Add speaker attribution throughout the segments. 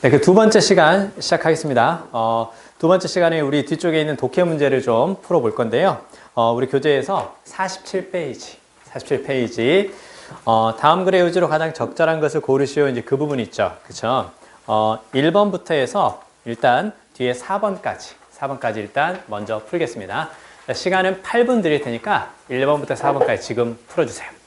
Speaker 1: 네, 그 두 번째 시간 시작하겠습니다. 두 번째 시간에 우리 뒤쪽에 있는 독해 문제를 좀 풀어볼 건데요. 우리 교재에서 47페이지, 다음 글의 의지로 가장 적절한 것을 고르시오. 이제 그 부분 있죠. 그쵸? 1번부터 해서 일단 뒤에 4번까지 일단 먼저 풀겠습니다. 자, 시간은 8분 드릴 테니까 1번부터 4번까지 지금 풀어주세요.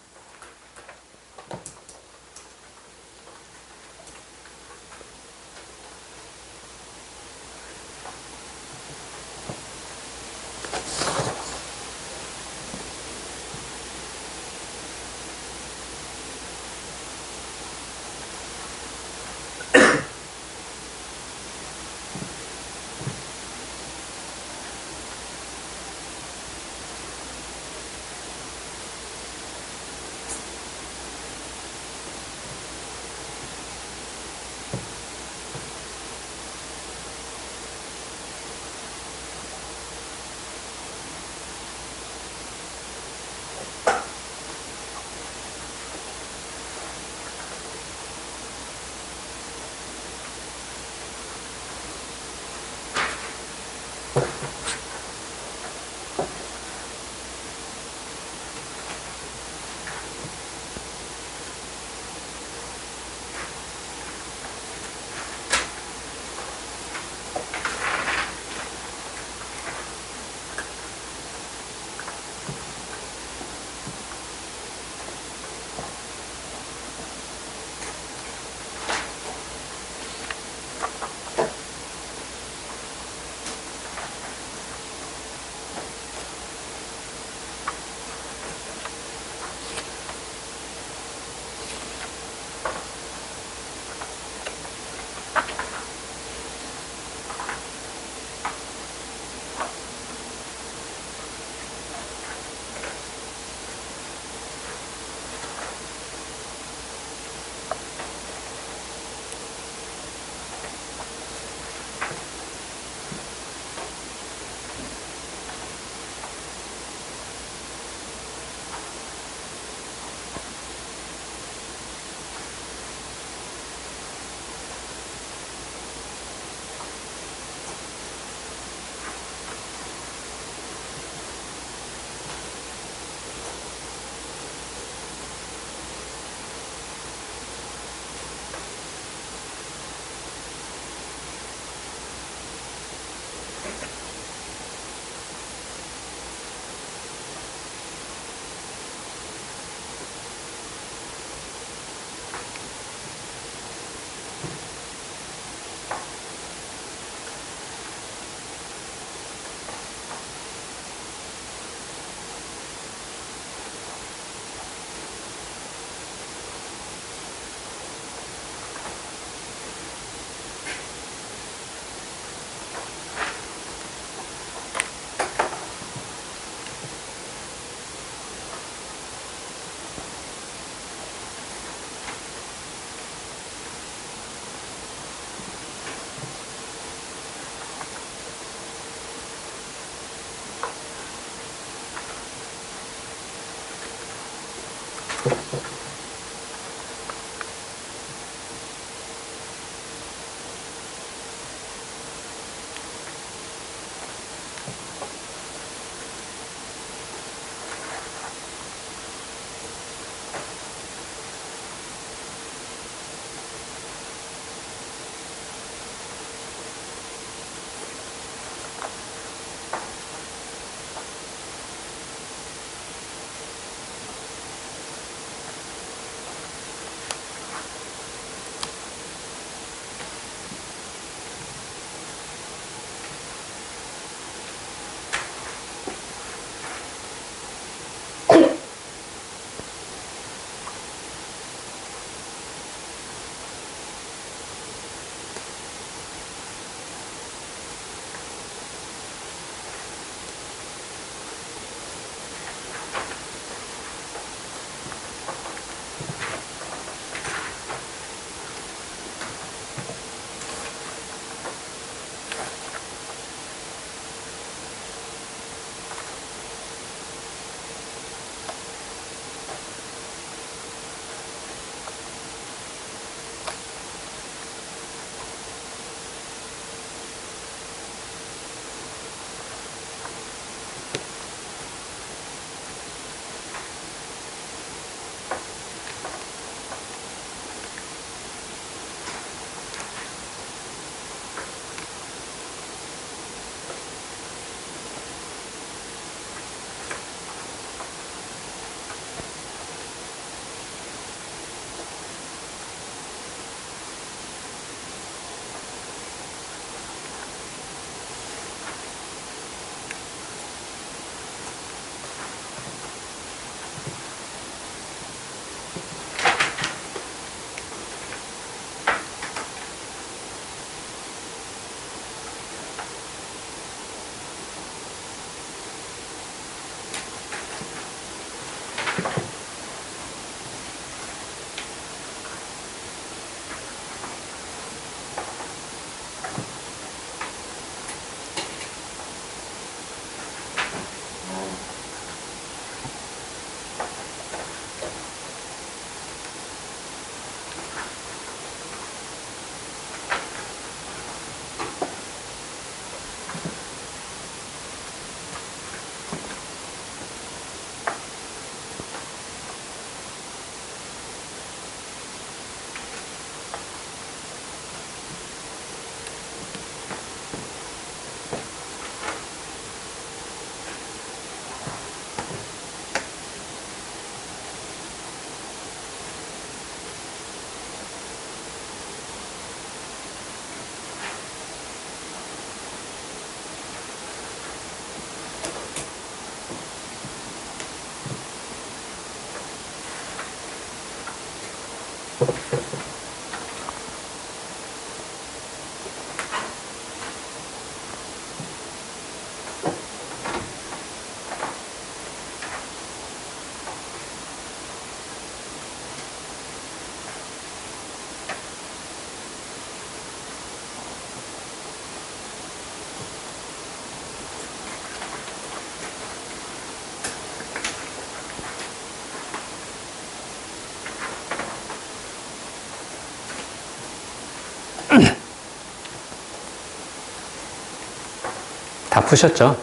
Speaker 1: 다 푸셨죠?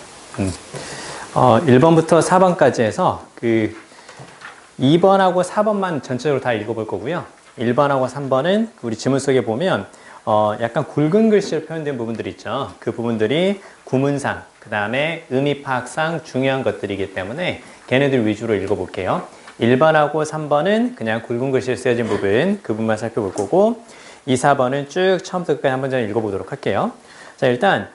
Speaker 1: 1번부터 4번까지 해서 2번하고 4번만 전체적으로 다 읽어볼 거고요. 1번하고 3번은 우리 지문 속에 보면 약간 굵은 글씨로 표현된 부분들이 있죠. 그 부분들이 구문상, 그 다음에 의미 파악상 중요한 것들이기 때문에 걔네들 위주로 읽어볼게요. 1번하고 3번은 그냥 굵은 글씨로 쓰여진 부분, 그 부분만 살펴볼 거고 2, 4번은 쭉 처음부터 끝까지 한번 좀 읽어보도록 할게요. 자, 일단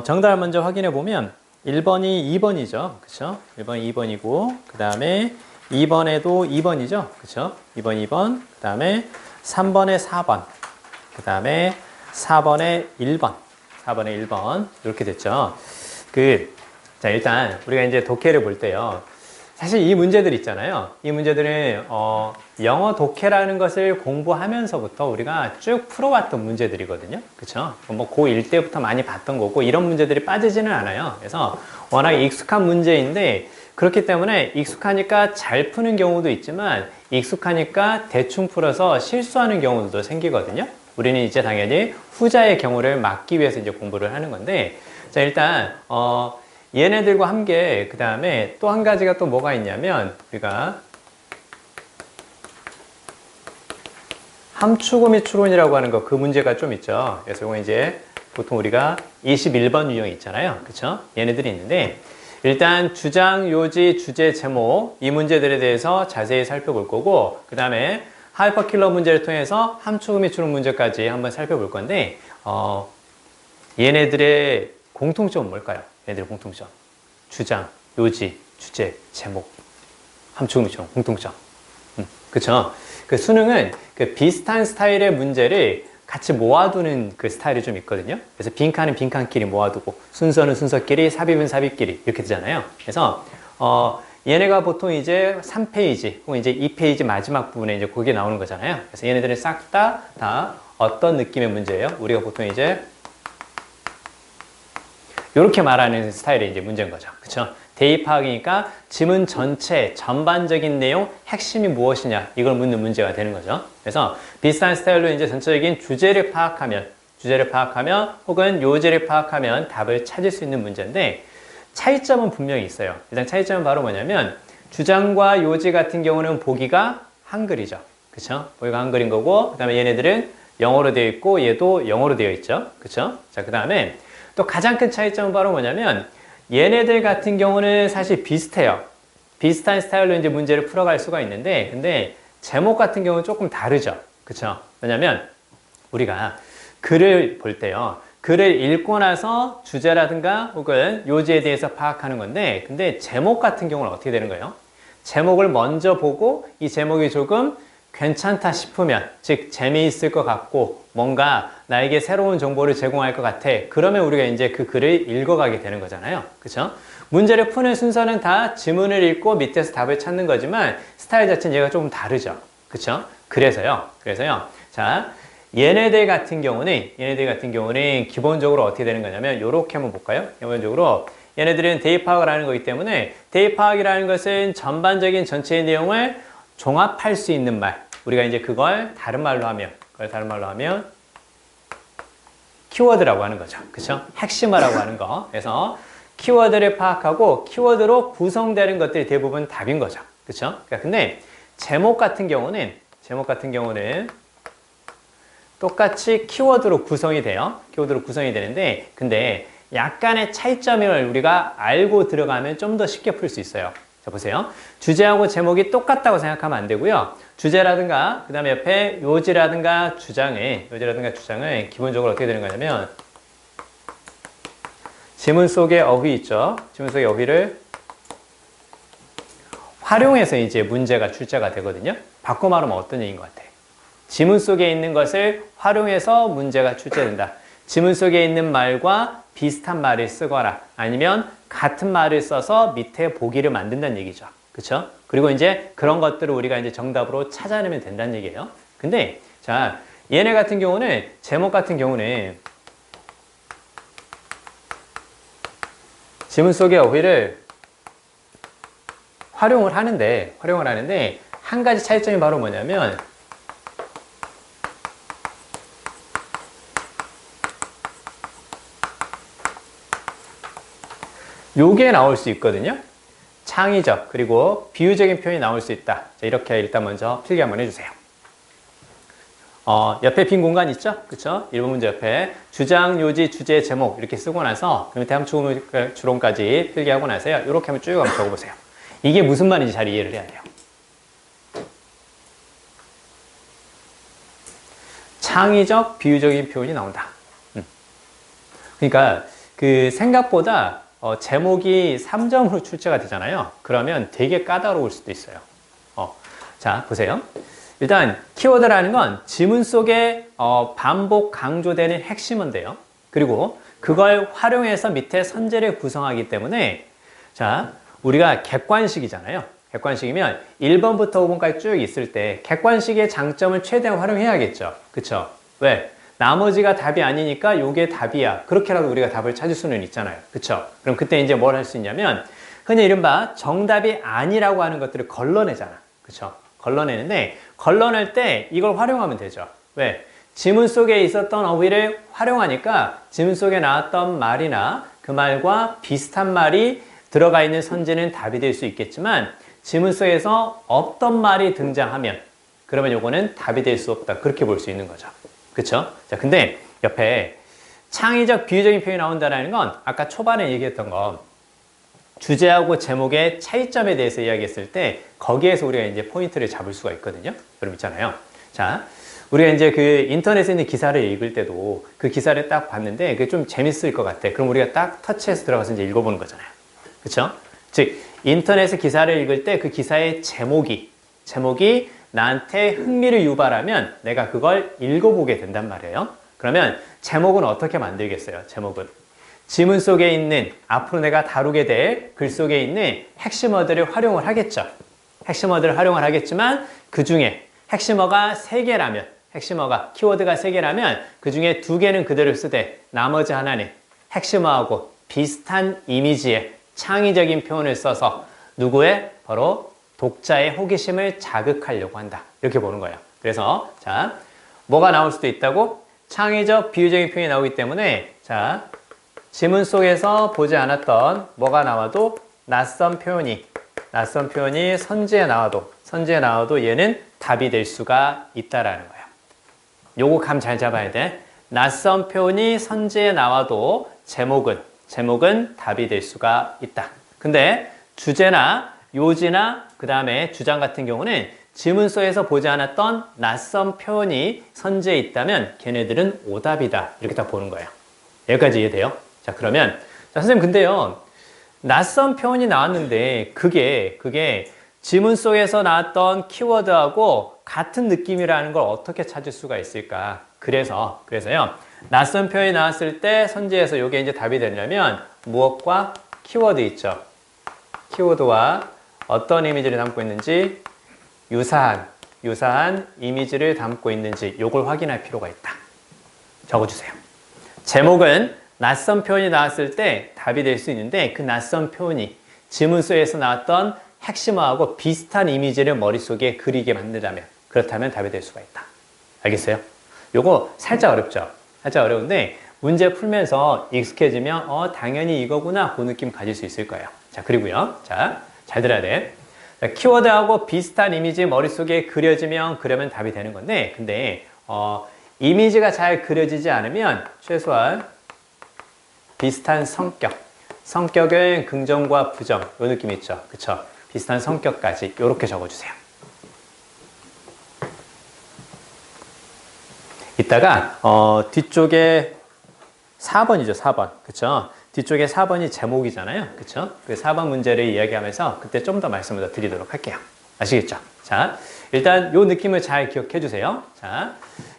Speaker 1: 정답을 먼저 확인해 보면 1번이 2번이죠. 그쵸? 1번이 2번이고 그 다음에 2번에도 2번이죠. 그쵸? 2번, 2번, 그 다음에 3번에 4번, 그 다음에 4번에 1번, 4번에 1번 이렇게 됐죠. 자, 일단 우리가 이제 독해를 볼 때요. 사실 이 문제들 있잖아요. 이 문제들은 영어 독해라는 것을 공부하면서부터 우리가 쭉 풀어왔던 문제들이거든요. 그쵸? 뭐 고1 때부터 많이 봤던 거고 이런 문제들이 빠지지는 않아요. 그래서 워낙 익숙한 문제인데 그렇기 때문에 익숙하니까 잘 푸는 경우도 있지만 익숙하니까 대충 풀어서 실수하는 경우도 생기거든요. 우리는 이제 당연히 후자의 경우를 막기 위해서 이제 공부를 하는 건데 자, 일단 얘네들과 함께 그 다음에 또 한 가지가 또 뭐가 있냐면 우리가 함축어 및 추론이라고 하는 거 그 문제가 좀 있죠. 그래서 이거 이제 보통 우리가 21번 유형 있잖아요. 그쵸? 얘네들이 있는데 일단 주장, 요지, 주제, 제목 이 문제들에 대해서 자세히 살펴볼 거고 그 다음에 하이퍼킬러 문제를 통해서 함축어 및 추론 문제까지 한번 살펴볼 건데 얘네들의 공통점은 뭘까요? 얘네들의 공통점 주장, 요지, 주제, 제목 함축어 및 추론 공통점 그쵸? 그 수능은 그 비슷한 스타일의 문제를 같이 모아두는 그 스타일이 좀 있거든요. 그래서 빈칸은 빈칸끼리 모아두고 순서는 순서끼리 삽입은 삽입끼리 이렇게 되잖아요. 그래서 얘네가 보통 이제 3페이지 혹은 이제 2페이지 마지막 부분에 이제 거기에 나오는 거잖아요. 그래서 얘네들은 싹 다 어떤 느낌의 문제예요? 우리가 보통 이제 이렇게 말하는 스타일의 이제 문제인 거죠. 그쵸? 대입 파악이니까 지문 전체 전반적인 내용 핵심이 무엇이냐 이걸 묻는 문제가 되는 거죠. 그래서 비슷한 스타일로 이제 전체적인 주제를 파악하면 혹은 요지를 파악하면 답을 찾을 수 있는 문제인데 차이점은 분명히 있어요. 일단 차이점은 바로 뭐냐면 주장과 요지 같은 경우는 보기가 한글이죠. 그쵸? 보기가 한글인 거고 그 다음에 얘네들은 영어로 되어 있고 얘도 영어로 되어 있죠. 그쵸? 자, 그 다음에 또 가장 큰 차이점은 바로 뭐냐면 얘네들 같은 경우는 사실 비슷해요. 비슷한 스타일로 이제 문제를 풀어갈 수가 있는데 근데 제목 같은 경우는 조금 다르죠. 그쵸? 왜냐면 우리가 글을 볼 때요. 글을 읽고 나서 주제라든가 혹은 요지에 대해서 파악하는 건데 근데 제목 같은 경우는 어떻게 되는 거예요? 제목을 먼저 보고 이 제목이 조금 괜찮다 싶으면 즉 재미있을 것 같고 뭔가 나에게 새로운 정보를 제공할 것 같아 그러면 우리가 이제 그 글을 읽어가게 되는 거잖아요. 그쵸? 문제를 푸는 순서는 다 지문을 읽고 밑에서 답을 찾는 거지만 스타일 자체는 얘가 조금 다르죠. 그쵸? 그래서요. 자, 얘네들 같은 경우는 기본적으로 어떻게 되는 거냐면 이렇게 한번 볼까요? 기본적으로 얘네들은 대입 파악을 하는 거기 때문에 대입 파악이라는 것은 전반적인 전체의 내용을 종합할 수 있는 말. 우리가 이제 그걸 다른 말로 하면 키워드라고 하는 거죠. 그쵸? 핵심어라고 하는 거. 그래서 키워드를 파악하고 키워드로 구성되는 것들이 대부분 답인 거죠. 그쵸? 그러니까 근데 제목 같은 경우는 똑같이 키워드로 구성이 돼요. 키워드로 구성이 되는데 근데 약간의 차이점을 우리가 알고 들어가면 좀 더 쉽게 풀 수 있어요. 자, 보세요. 주제하고 제목이 똑같다고 생각하면 안 되고요. 주제라든가 그 다음에 옆에 요지라든가 주장을 기본적으로 어떻게 되는 거냐면 지문 속에 어휘 있죠. 지문 속의 어휘를 활용해서 이제 문제가 출제가 되거든요. 바꿔 말하면 어떤 얘기인 것 같아? 지문 속에 있는 것을 활용해서 문제가 출제된다. 지문 속에 있는 말과 비슷한 말을 쓰거나 아니면 같은 말을 써서 밑에 보기를 만든다는 얘기죠. 그쵸? 그리고 이제 그런 것들을 우리가 이제 정답으로 찾아내면 된다는 얘기예요. 근데 자, 얘네 같은 경우는 제목 같은 경우는 지문 속의 어휘를 활용을 하는데 한 가지 차이점이 바로 뭐냐면 요게 나올 수 있거든요. 창의적 그리고 비유적인 표현이 나올 수 있다. 자, 이렇게 일단 먼저 필기 한번 해주세요. 옆에 빈 공간 있죠? 그쵸? 1번 문제 옆에 주장, 요지, 주제, 제목 이렇게 쓰고 나서 그 밑에 함축 주론까지 필기하고 나서요. 이렇게 한번 쭉 한번 적어보세요. 이게 무슨 말인지 잘 이해를 해야 돼요. 창의적, 비유적인 표현이 나온다. 그러니까 그 생각보다 제목이 3점으로 출제가 되잖아요. 그러면 되게 까다로울 수도 있어요. 자, 보세요. 일단 키워드라는 건 지문 속에 반복 강조되는 핵심어인데요. 그리고 그걸 활용해서 밑에 선제를 구성하기 때문에 자, 우리가 객관식이잖아요. 객관식이면 1번부터 5번까지 쭉 있을 때 객관식의 장점을 최대한 활용해야겠죠. 그쵸? 왜? 나머지가 답이 아니니까 요게 답이야. 그렇게라도 우리가 답을 찾을 수는 있잖아요. 그쵸? 그럼 그때 이제 뭘 할 수 있냐면 흔히 이른바 정답이 아니라고 하는 것들을 걸러내잖아. 그쵸? 걸러내는데 걸러낼 때 이걸 활용하면 되죠. 왜? 지문 속에 있었던 어휘를 활용하니까 지문 속에 나왔던 말이나 그 말과 비슷한 말이 들어가 있는 선지는 답이 될 수 있겠지만 지문 속에서 없던 말이 등장하면 그러면 요거는 답이 될 수 없다. 그렇게 볼 수 있는 거죠. 그쵸? 자, 근데 옆에 창의적 비유적인 표현이 나온다는 건 아까 초반에 얘기했던 거 주제하고 제목의 차이점에 대해서 이야기했을 때 거기에서 우리가 이제 포인트를 잡을 수가 있거든요. 여러분 있잖아요. 자, 우리가 이제 그 인터넷에 있는 기사를 읽을 때도 그 기사를 딱 봤는데 그게 좀 재밌을 것 같아. 그럼 우리가 딱 터치해서 들어가서 이제 읽어보는 거잖아요. 그쵸? 즉, 인터넷에 기사를 읽을 때 그 기사의 제목이 나한테 흥미를 유발하면 내가 그걸 읽어보게 된단 말이에요. 그러면 제목은 어떻게 만들겠어요? 제목은 지문 속에 있는 앞으로 내가 다루게 될 글 속에 있는 핵심어들을 활용을 하겠죠. 핵심어들을 활용을 하겠지만 그 중에 핵심어가 3개라면 키워드가 3개라면 그 중에 2개는 그대로 쓰되 나머지 하나는 핵심어하고 비슷한 이미지의 창의적인 표현을 써서 누구의? 바로 독자의 호기심을 자극하려고 한다. 이렇게 보는 거예요. 그래서 자, 뭐가 나올 수도 있다고? 창의적, 비유적인 표현이 나오기 때문에 자, 지문 속에서 보지 않았던 뭐가 나와도 낯선 표현이 선지에 나와도 얘는 답이 될 수가 있다라는 거예요. 요거 감 잘 잡아야 돼. 낯선 표현이 선지에 나와도 제목은 답이 될 수가 있다. 근데 주제나 요지나 그 다음에 주장 같은 경우는 지문 속에서 보지 않았던 낯선 표현이 선지에 있다면 걔네들은 오답이다. 이렇게 딱 보는 거예요. 여기까지 이해돼요? 자, 그러면 자, 선생님 근데요. 낯선 표현이 나왔는데 그게 지문 속에서 나왔던 키워드하고 같은 느낌이라는 걸 어떻게 찾을 수가 있을까? 그래서요. 낯선 표현이 나왔을 때 선지에서 이게 이제 답이 되려면 무엇과 키워드 있죠. 키워드와 어떤 이미지를 담고 있는지 유사한 이미지를 담고 있는지 요걸 확인할 필요가 있다. 적어주세요. 제목은 낯선 표현이 나왔을 때 답이 될 수 있는데 그 낯선 표현이 지문 속에서 나왔던 핵심어하고 비슷한 이미지를 머릿속에 그리게 만들자면 그렇다면 답이 될 수가 있다. 알겠어요? 요거 살짝 어렵죠? 살짝 어려운데 문제 풀면서 익숙해지면 당연히 이거구나 그 느낌 가질 수 있을 거예요. 자, 그리고요. 자, 잘 들어야 돼. 자, 키워드하고 비슷한 이미지 머릿속에 그려면 답이 되는 건데 근데 이미지가 잘 그려지지 않으면 최소한 비슷한 성격은 긍정과 부정 요 느낌 있죠. 그쵸? 비슷한 성격까지 요렇게 적어주세요. 이따가 뒤쪽에 4번이죠. 4번. 그쵸? 뒤쪽에 4번이 제목이잖아요. 그쵸? 그 4번 문제를 이야기하면서 그때 좀 더 말씀을 더 드리도록 할게요. 아시겠죠? 자, 일단 요 느낌을 잘 기억해 주세요. 자,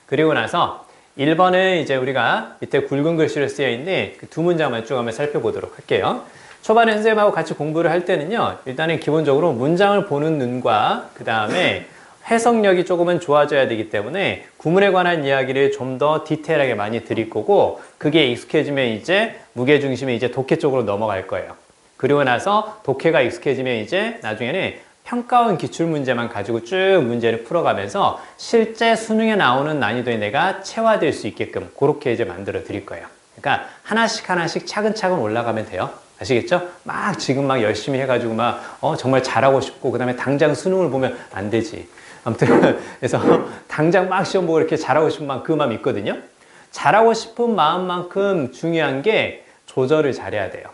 Speaker 1: 그리고 나서 1번은 이제 우리가 밑에 굵은 글씨로 쓰여 있는 그 2문장만 쭉 한번 살펴보도록 할게요. 초반에 선생님하고 같이 공부를 할 때는요, 일단은 기본적으로 문장을 보는 눈과 그 다음에 해석력이 조금은 좋아져야 되기 때문에 구문에 관한 이야기를 좀 더 디테일하게 많이 드릴 거고 그게 익숙해지면 이제 무게중심이 이제 독해 쪽으로 넘어갈 거예요. 그리고 나서 독해가 익숙해지면 이제 나중에는 평가원 기출문제만 가지고 쭉 문제를 풀어가면서 실제 수능에 나오는 난이도에 내가 체화될 수 있게끔 그렇게 이제 만들어 드릴 거예요. 그러니까 하나씩 차근차근 올라가면 돼요. 아시겠죠? 막 지금 막 열심히 해가지고 막 정말 잘하고 싶고 그 다음에 당장 수능을 보면 안 되지. 아무튼 그래서 당장 막 시험 보고 이렇게 잘하고 싶은 마음 그 마음 있거든요. 잘하고 싶은 마음만큼 중요한 게 조절을 잘해야 돼요.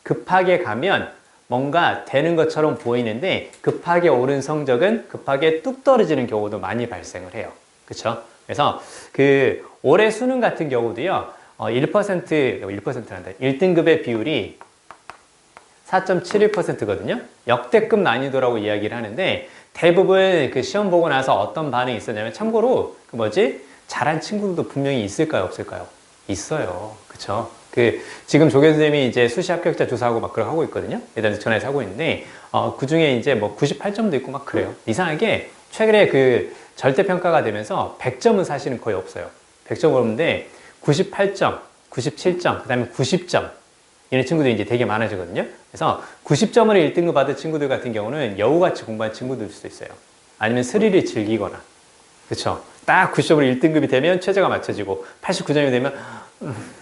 Speaker 1: 급하게 가면 뭔가 되는 것처럼 보이는데 급하게 오른 성적은 급하게 뚝 떨어지는 경우도 많이 발생을 해요. 그렇죠? 그래서 그 올해 수능 같은 경우도요. 1%란다. 1등급의 비율이 4.71%거든요. 역대급 난이도라고 이야기를 하는데 대부분 그 시험 보고 나서 어떤 반응이 있었냐면 참고로 그 뭐지? 잘한 친구들도 분명히 있을까요? 없을까요? 있어요. 그쵸? 지금 조교 선생님이 이제 수시 합격자 조사하고 막 그런 거 하고 있거든요. 예전에 전화해서 하고 있는데, 그 중에 이제 뭐 98점도 있고 막 그래요. 이상하게 최근에 그 절대평가가 되면서 100점은 사실은 거의 없어요. 100점 없는데 98점, 97점, 그 다음에 90점. 이런 친구들이 이제 되게 많아지거든요. 그래서 90점으로 1등급 받은 친구들 같은 경우는 여우같이 공부한 친구들일 수도 있어요. 아니면 스릴을 즐기거나. 그쵸? 딱 90점으로 1등급이 되면 최저가 맞춰지고 89점이 되면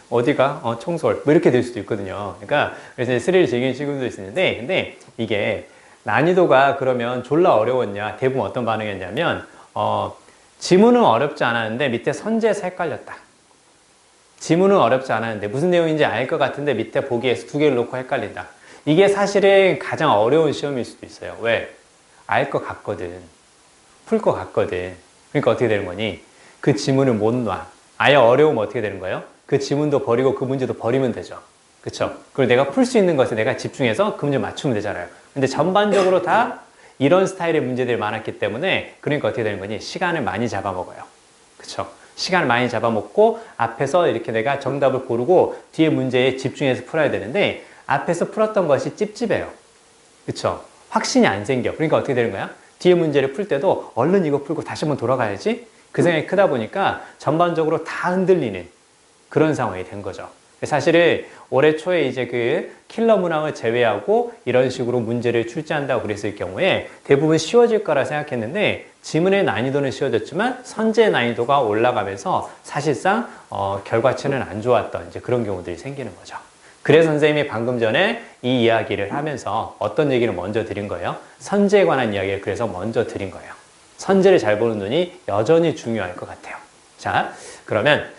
Speaker 1: 어디가? 청솔. 뭐 이렇게 될 수도 있거든요. 그러니까 그래서 스릴을 즐기는 친구들도 있는데 근데 이게 난이도가 그러면 졸라 어려웠냐? 대부분 어떤 반응이었냐면 지문은 어렵지 않았는데 밑에 선제에서 헷갈렸다. 지문은 어렵지 않았는데 무슨 내용인지 알 것 같은데 밑에 보기에서 두 개를 놓고 헷갈린다. 이게 사실은 가장 어려운 시험일 수도 있어요. 왜? 알 것 같거든. 풀 것 같거든. 그러니까 어떻게 되는 거니? 그 지문을 못 놔. 아예 어려우면 어떻게 되는 거예요? 그 지문도 버리고 그 문제도 버리면 되죠. 그쵸? 그리고 내가 풀 수 있는 것에 내가 집중해서 그 문제 맞추면 되잖아요. 근데 전반적으로 다 이런 스타일의 문제들이 많았기 때문에 그러니까 어떻게 되는 거니? 시간을 많이 잡아먹어요. 그쵸? 시간을 많이 잡아먹고 앞에서 이렇게 내가 정답을 고르고 뒤에 문제에 집중해서 풀어야 되는데 앞에서 풀었던 것이 찝찝해요. 그쵸? 확신이 안 생겨. 그러니까 어떻게 되는 거야? 뒤에 문제를 풀 때도 얼른 이거 풀고 다시 한번 돌아가야지. 그 생각이 크다 보니까 전반적으로 다 흔들리는 그런 상황이 된 거죠. 사실은 올해 초에 이제 그 킬러 문항을 제외하고 이런 식으로 문제를 출제한다고 그랬을 경우에 대부분 쉬워질 거라 생각했는데 지문의 난이도는 쉬워졌지만 선제 난이도가 올라가면서 사실상 결과치는 안 좋았던 이제 그런 경우들이 생기는 거죠. 그래서 선생님이 방금 전에 이 이야기를 하면서 어떤 얘기를 먼저 드린 거예요? 선제에 관한 이야기를 그래서 먼저 드린 거예요. 선제를 잘 보는 눈이 여전히 중요할 것 같아요. 자, 그러면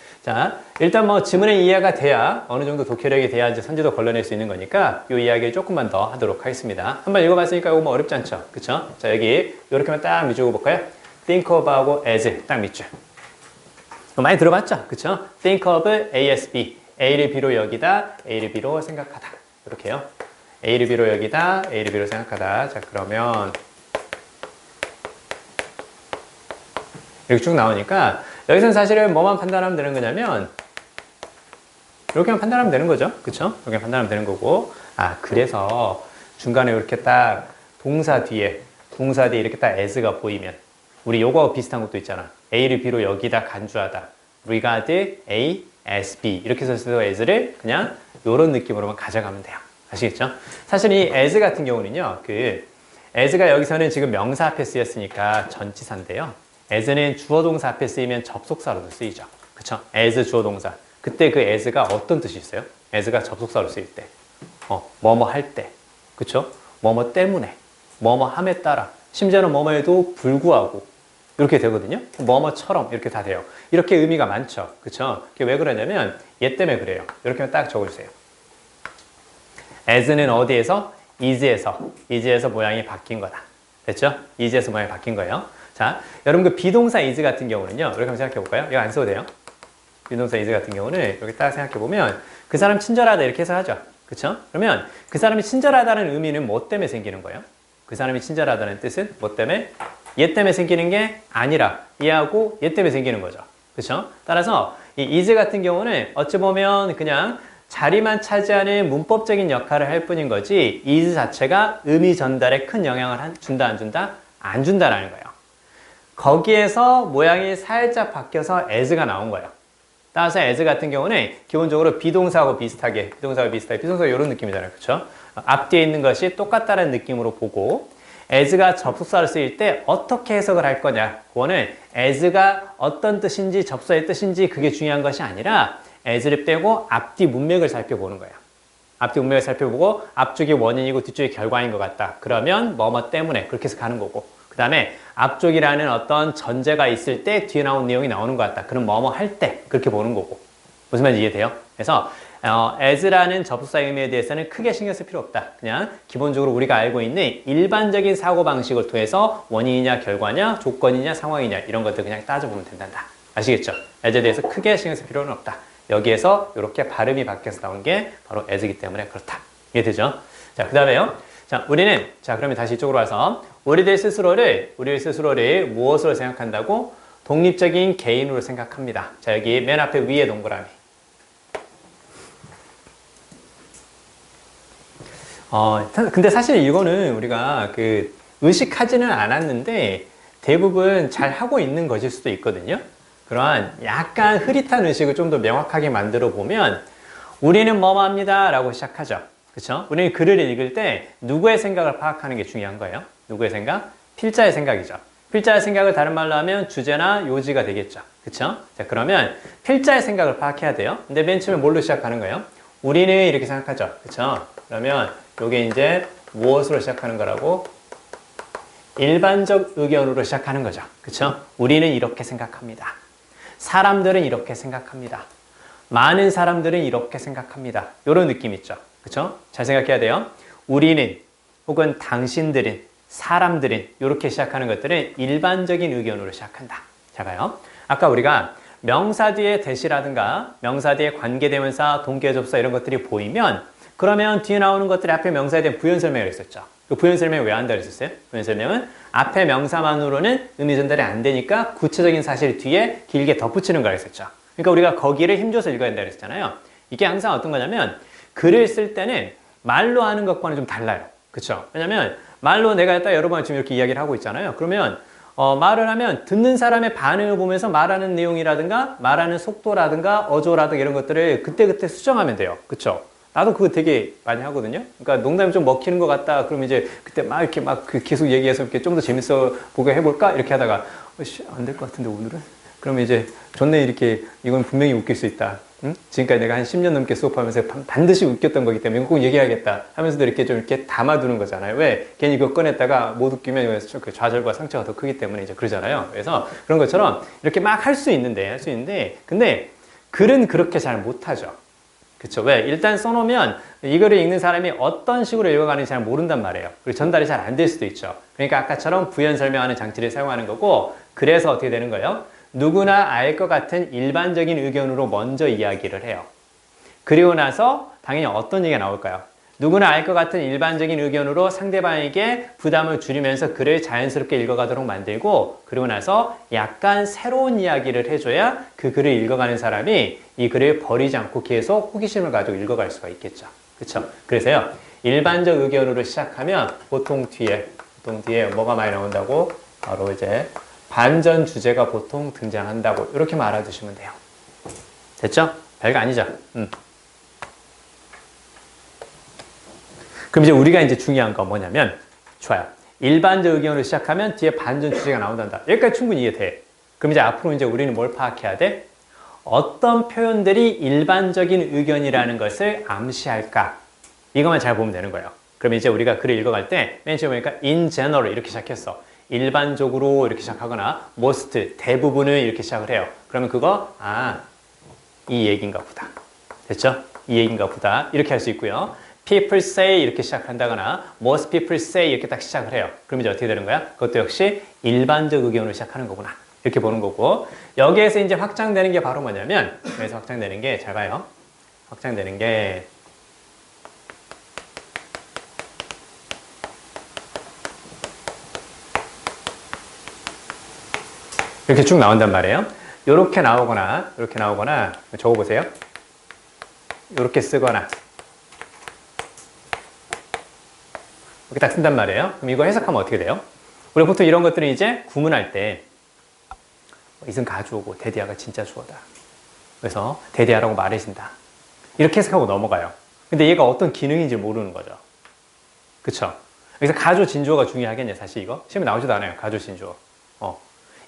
Speaker 1: 일단 뭐 지문의 이해가 돼야 어느 정도 독해력이 돼야 이제 선제도 걸러낼 수 있는 거니까 이 이야기를 조금만 더 하도록 하겠습니다. 한번 읽어봤으니까 이거 뭐 어렵지 않죠? 그쵸? 자, 여기 이렇게만 딱 밑줄 볼까요? think of하고 as 딱 밑줄. 많이 들어봤죠? 그쵸? think of A as B. A를 B로 여기다, A를 B로 생각하다. 이렇게요. A를 B로 여기다, A를 B로 생각하다. 자, 그러면 이렇게 쭉 나오니까 여기서는 사실은 뭐만 판단하면 되는 거냐면 이렇게만 판단하면 되는 거죠. 그쵸? 이렇게 판단하면 되는 거고 그래서 중간에 이렇게 딱 동사 뒤에 이렇게 딱 as가 보이면 우리 요거 비슷한 것도 있잖아. A를 B로 여기다 간주하다. regard A as B 이렇게 써서 as를 그냥 요런 느낌으로만 가져가면 돼요. 아시겠죠? 사실 이 as 같은 경우는요. as가 여기서는 지금 명사 앞에 쓰였으니까 전치사인데요. as는 주어 동사 앞에 쓰이면 접속사로도 쓰이죠. 그쵸? as 주어 동사. 그때 그 as가 어떤 뜻이 있어요? as가 접속사로 쓰일 때. 뭐뭐 할 때. 그쵸? 뭐뭐 때문에. 뭐뭐 함에 따라. 심지어는 뭐뭐에도 불구하고. 이렇게 되거든요. 뭐뭐처럼 이렇게 다 돼요. 이렇게 의미가 많죠. 그쵸? 그게 왜 그러냐면 얘 때문에 그래요. 이렇게 딱 적어주세요. as는 어디에서? is에서 모양이 바뀐 거다. 됐죠? is에서 모양이 바뀐 거예요. 자, 여러분 그 비동사 is 같은 경우는요. 이렇게 한번 생각해 볼까요? 이거 안 써도 돼요. 비동사 is 같은 경우는 이렇게 딱 생각해 보면 그 사람 친절하다 이렇게 해서 하죠. 그쵸? 그러면 그 사람이 친절하다는 의미는 뭐 때문에 생기는 거예요? 그 사람이 친절하다는 뜻은 뭐 때문에? 얘 때문에 생기는 게 아니라 얘하고 얘 때문에 생기는 거죠. 그쵸? 따라서 이 is 같은 경우는 어찌 보면 그냥 자리만 차지하는 문법적인 역할을 할 뿐인 거지 is 자체가 의미 전달에 큰 영향을 준다 안 준다? 안 준다라는 거예요. 거기에서 모양이 살짝 바뀌어서 as가 나온 거예요. 따라서 as 같은 경우는 기본적으로 비동사하고 비슷하게 비동사가 이런 느낌이잖아요. 그렇죠? 앞뒤에 있는 것이 똑같다는 느낌으로 보고 as가 접속사를 쓰일 때 어떻게 해석을 할 거냐 그거는 as가 어떤 뜻인지 접속사의 뜻인지 그게 중요한 것이 아니라 as를 빼고 앞뒤 문맥을 살펴보는 거예요. 앞뒤 운명을 살펴보고 앞쪽이 원인이고 뒤쪽이 결과인 것 같다. 그러면 뭐뭐 때문에 그렇게 해서 가는 거고 그 다음에 앞쪽이라는 어떤 전제가 있을 때 뒤에 나온 내용이 나오는 것 같다. 그럼 뭐뭐 할 때 그렇게 보는 거고 무슨 말인지 이해돼요? 그래서 as라는 접속사 의미에 대해서는 크게 신경 쓸 필요 없다. 그냥 기본적으로 우리가 알고 있는 일반적인 사고방식을 통해서 원인이냐 결과냐 조건이냐 상황이냐 이런 것들 그냥 따져보면 된단다. 아시겠죠? as에 대해서 크게 신경 쓸 필요는 없다. 여기에서 이렇게 발음이 바뀌어서 나온 게 바로 as이기 때문에 그렇다. 이해되죠? 자, 그 다음에요. 자, 자, 그러면 다시 이쪽으로 와서 우리들 스스로를 무엇으로 생각한다고? 독립적인 개인으로 생각합니다. 자, 여기 맨 앞에 위에 동그라미. 근데 사실 이거는 우리가 의식하지는 않았는데 대부분 잘 하고 있는 것일 수도 있거든요. 그러한 약간 흐릿한 의식을 좀 더 명확하게 만들어 보면 우리는 뭐뭐 합니다 라고 시작하죠. 그쵸? 우리는 글을 읽을 때 누구의 생각을 파악하는 게 중요한 거예요. 누구의 생각? 필자의 생각이죠. 필자의 생각을 다른 말로 하면 주제나 요지가 되겠죠. 그쵸? 자, 그러면 필자의 생각을 파악해야 돼요. 근데 맨 처음에 뭘로 시작하는 거예요? 우리는 이렇게 생각하죠. 그쵸? 그러면 이게 이제 무엇으로 시작하는 거라고? 일반적 의견으로 시작하는 거죠. 그쵸? 우리는 이렇게 생각합니다. 사람들은 이렇게 생각합니다. 많은 사람들은 이렇게 생각합니다. 이런 느낌 있죠. 그쵸? 잘 생각해야 돼요. 우리는 혹은 당신들은 사람들은 이렇게 시작하는 것들은 일반적인 의견으로 시작한다. 자, 봐요. 아까 우리가 명사 뒤에 대시라든가 명사 뒤에 관계대명사, 동계접사 이런 것들이 보이면 그러면 뒤에 나오는 것들이 앞에 명사에 대한 부연 설명을 했었죠. 그 부연 설명을 왜 한다고 했었어요? 부연 설명은 앞에 명사만으로는 의미 전달이 안 되니까 구체적인 사실 뒤에 길게 덧붙이는 거라 했었죠. 그러니까 우리가 거기를 힘줘서 읽어야 된다고 했잖아요. 이게 항상 어떤 거냐면 글을 쓸 때는 말로 하는 것과는 좀 달라요. 그쵸? 왜냐면 말로 내가 딱 여러 번 지금 이렇게 이야기를 하고 있잖아요. 그러면 말을 하면 듣는 사람의 반응을 보면서 말하는 내용이라든가 말하는 속도라든가 어조라든가 이런 것들을 그때그때 수정하면 돼요. 그쵸? 나도 그거 되게 많이 하거든요. 그러니까 농담이 좀 먹히는 것 같다. 그러면 이제 그때 막 이렇게 계속 얘기해서 이렇게 좀 더 재밌어 보게 해볼까? 이렇게 하다가 안 될 것 같은데 오늘은? 그러면 이제 좋네 이렇게 이건 분명히 웃길 수 있다. 응? 지금까지 내가 한 10년 넘게 수업하면서 반드시 웃겼던 거기 때문에 꼭 얘기하겠다 하면서도 이렇게 좀 이렇게 담아두는 거잖아요. 왜? 괜히 그거 꺼냈다가 못 웃기면 좌절과 상처가 더 크기 때문에 이제 그러잖아요. 그래서 그런 것처럼 이렇게 막 할 수 있는데 근데 글은 그렇게 잘 못하죠. 그쵸? 왜? 일단 써놓으면 이거를 읽는 사람이 어떤 식으로 읽어가는지 잘 모른단 말이에요. 그리고 전달이 잘 안 될 수도 있죠. 그러니까 아까처럼 부연 설명하는 장치를 사용하는 거고 그래서 어떻게 되는 거예요? 누구나 알 것 같은 일반적인 의견으로 먼저 이야기를 해요. 그리고 나서 당연히 어떤 얘기가 나올까요? 누구나 알 것 같은 일반적인 의견으로 상대방에게 부담을 줄이면서 글을 자연스럽게 읽어가도록 만들고 그리고 나서 약간 새로운 이야기를 해줘야 그 글을 읽어가는 사람이 이 글을 버리지 않고 계속 호기심을 가지고 읽어갈 수가 있겠죠. 그렇죠? 그래서요. 일반적 의견으로 시작하면 보통 뒤에 뭐가 많이 나온다고? 바로 이제 반전 주제가 보통 등장한다고 이렇게 알아두시면 돼요. 됐죠? 별거 아니죠? 그럼 이제 우리가 이제 중요한 건 뭐냐면 좋아요. 일반적 의견으로 시작하면 뒤에 반전 주제가 나온단다. 여기까지 충분히 이해돼. 그럼 이제 앞으로 이제 우리는 뭘 파악해야 돼? 어떤 표현들이 일반적인 의견이라는 것을 암시할까? 이것만 잘 보면 되는 거예요. 그럼 이제 우리가 글을 읽어갈 때 맨 처음에 보니까 in general 이렇게 시작했어. 일반적으로 이렇게 시작하거나 most 대부분을 이렇게 시작을 해요. 그러면 그거 이 얘기인가 보다. 됐죠? 이 얘기인가 보다. 이렇게 할 수 있고요. people say 이렇게 시작한다거나 most people say 이렇게 딱 시작을 해요. 그럼 이제 어떻게 되는 거야? 그것도 역시 일반적 의견으로 시작하는 거구나. 이렇게 보는 거고 여기에서 이제 확장되는 게 바로 뭐냐면 여기서 확장되는 게 잘 봐요. 확장되는 게 이렇게 쭉 나온단 말이에요. 이렇게 나오거나 적어보세요. 이렇게 쓰거나 이렇게 딱 쓴단 말이에요. 그럼 이거 해석하면 어떻게 돼요? 우리 보통 이런 것들은 이제 구문할 때 이승 가주오고 대디아가 진짜 주어다. 그래서 대디아라고 말해준다. 이렇게 해석하고 넘어가요. 근데 얘가 어떤 기능인지 모르는 거죠. 그쵸? 여기서 가주 진주어가 중요하겠냐 사실 이거? 시험에 나오지도 않아요. 가주 진주어.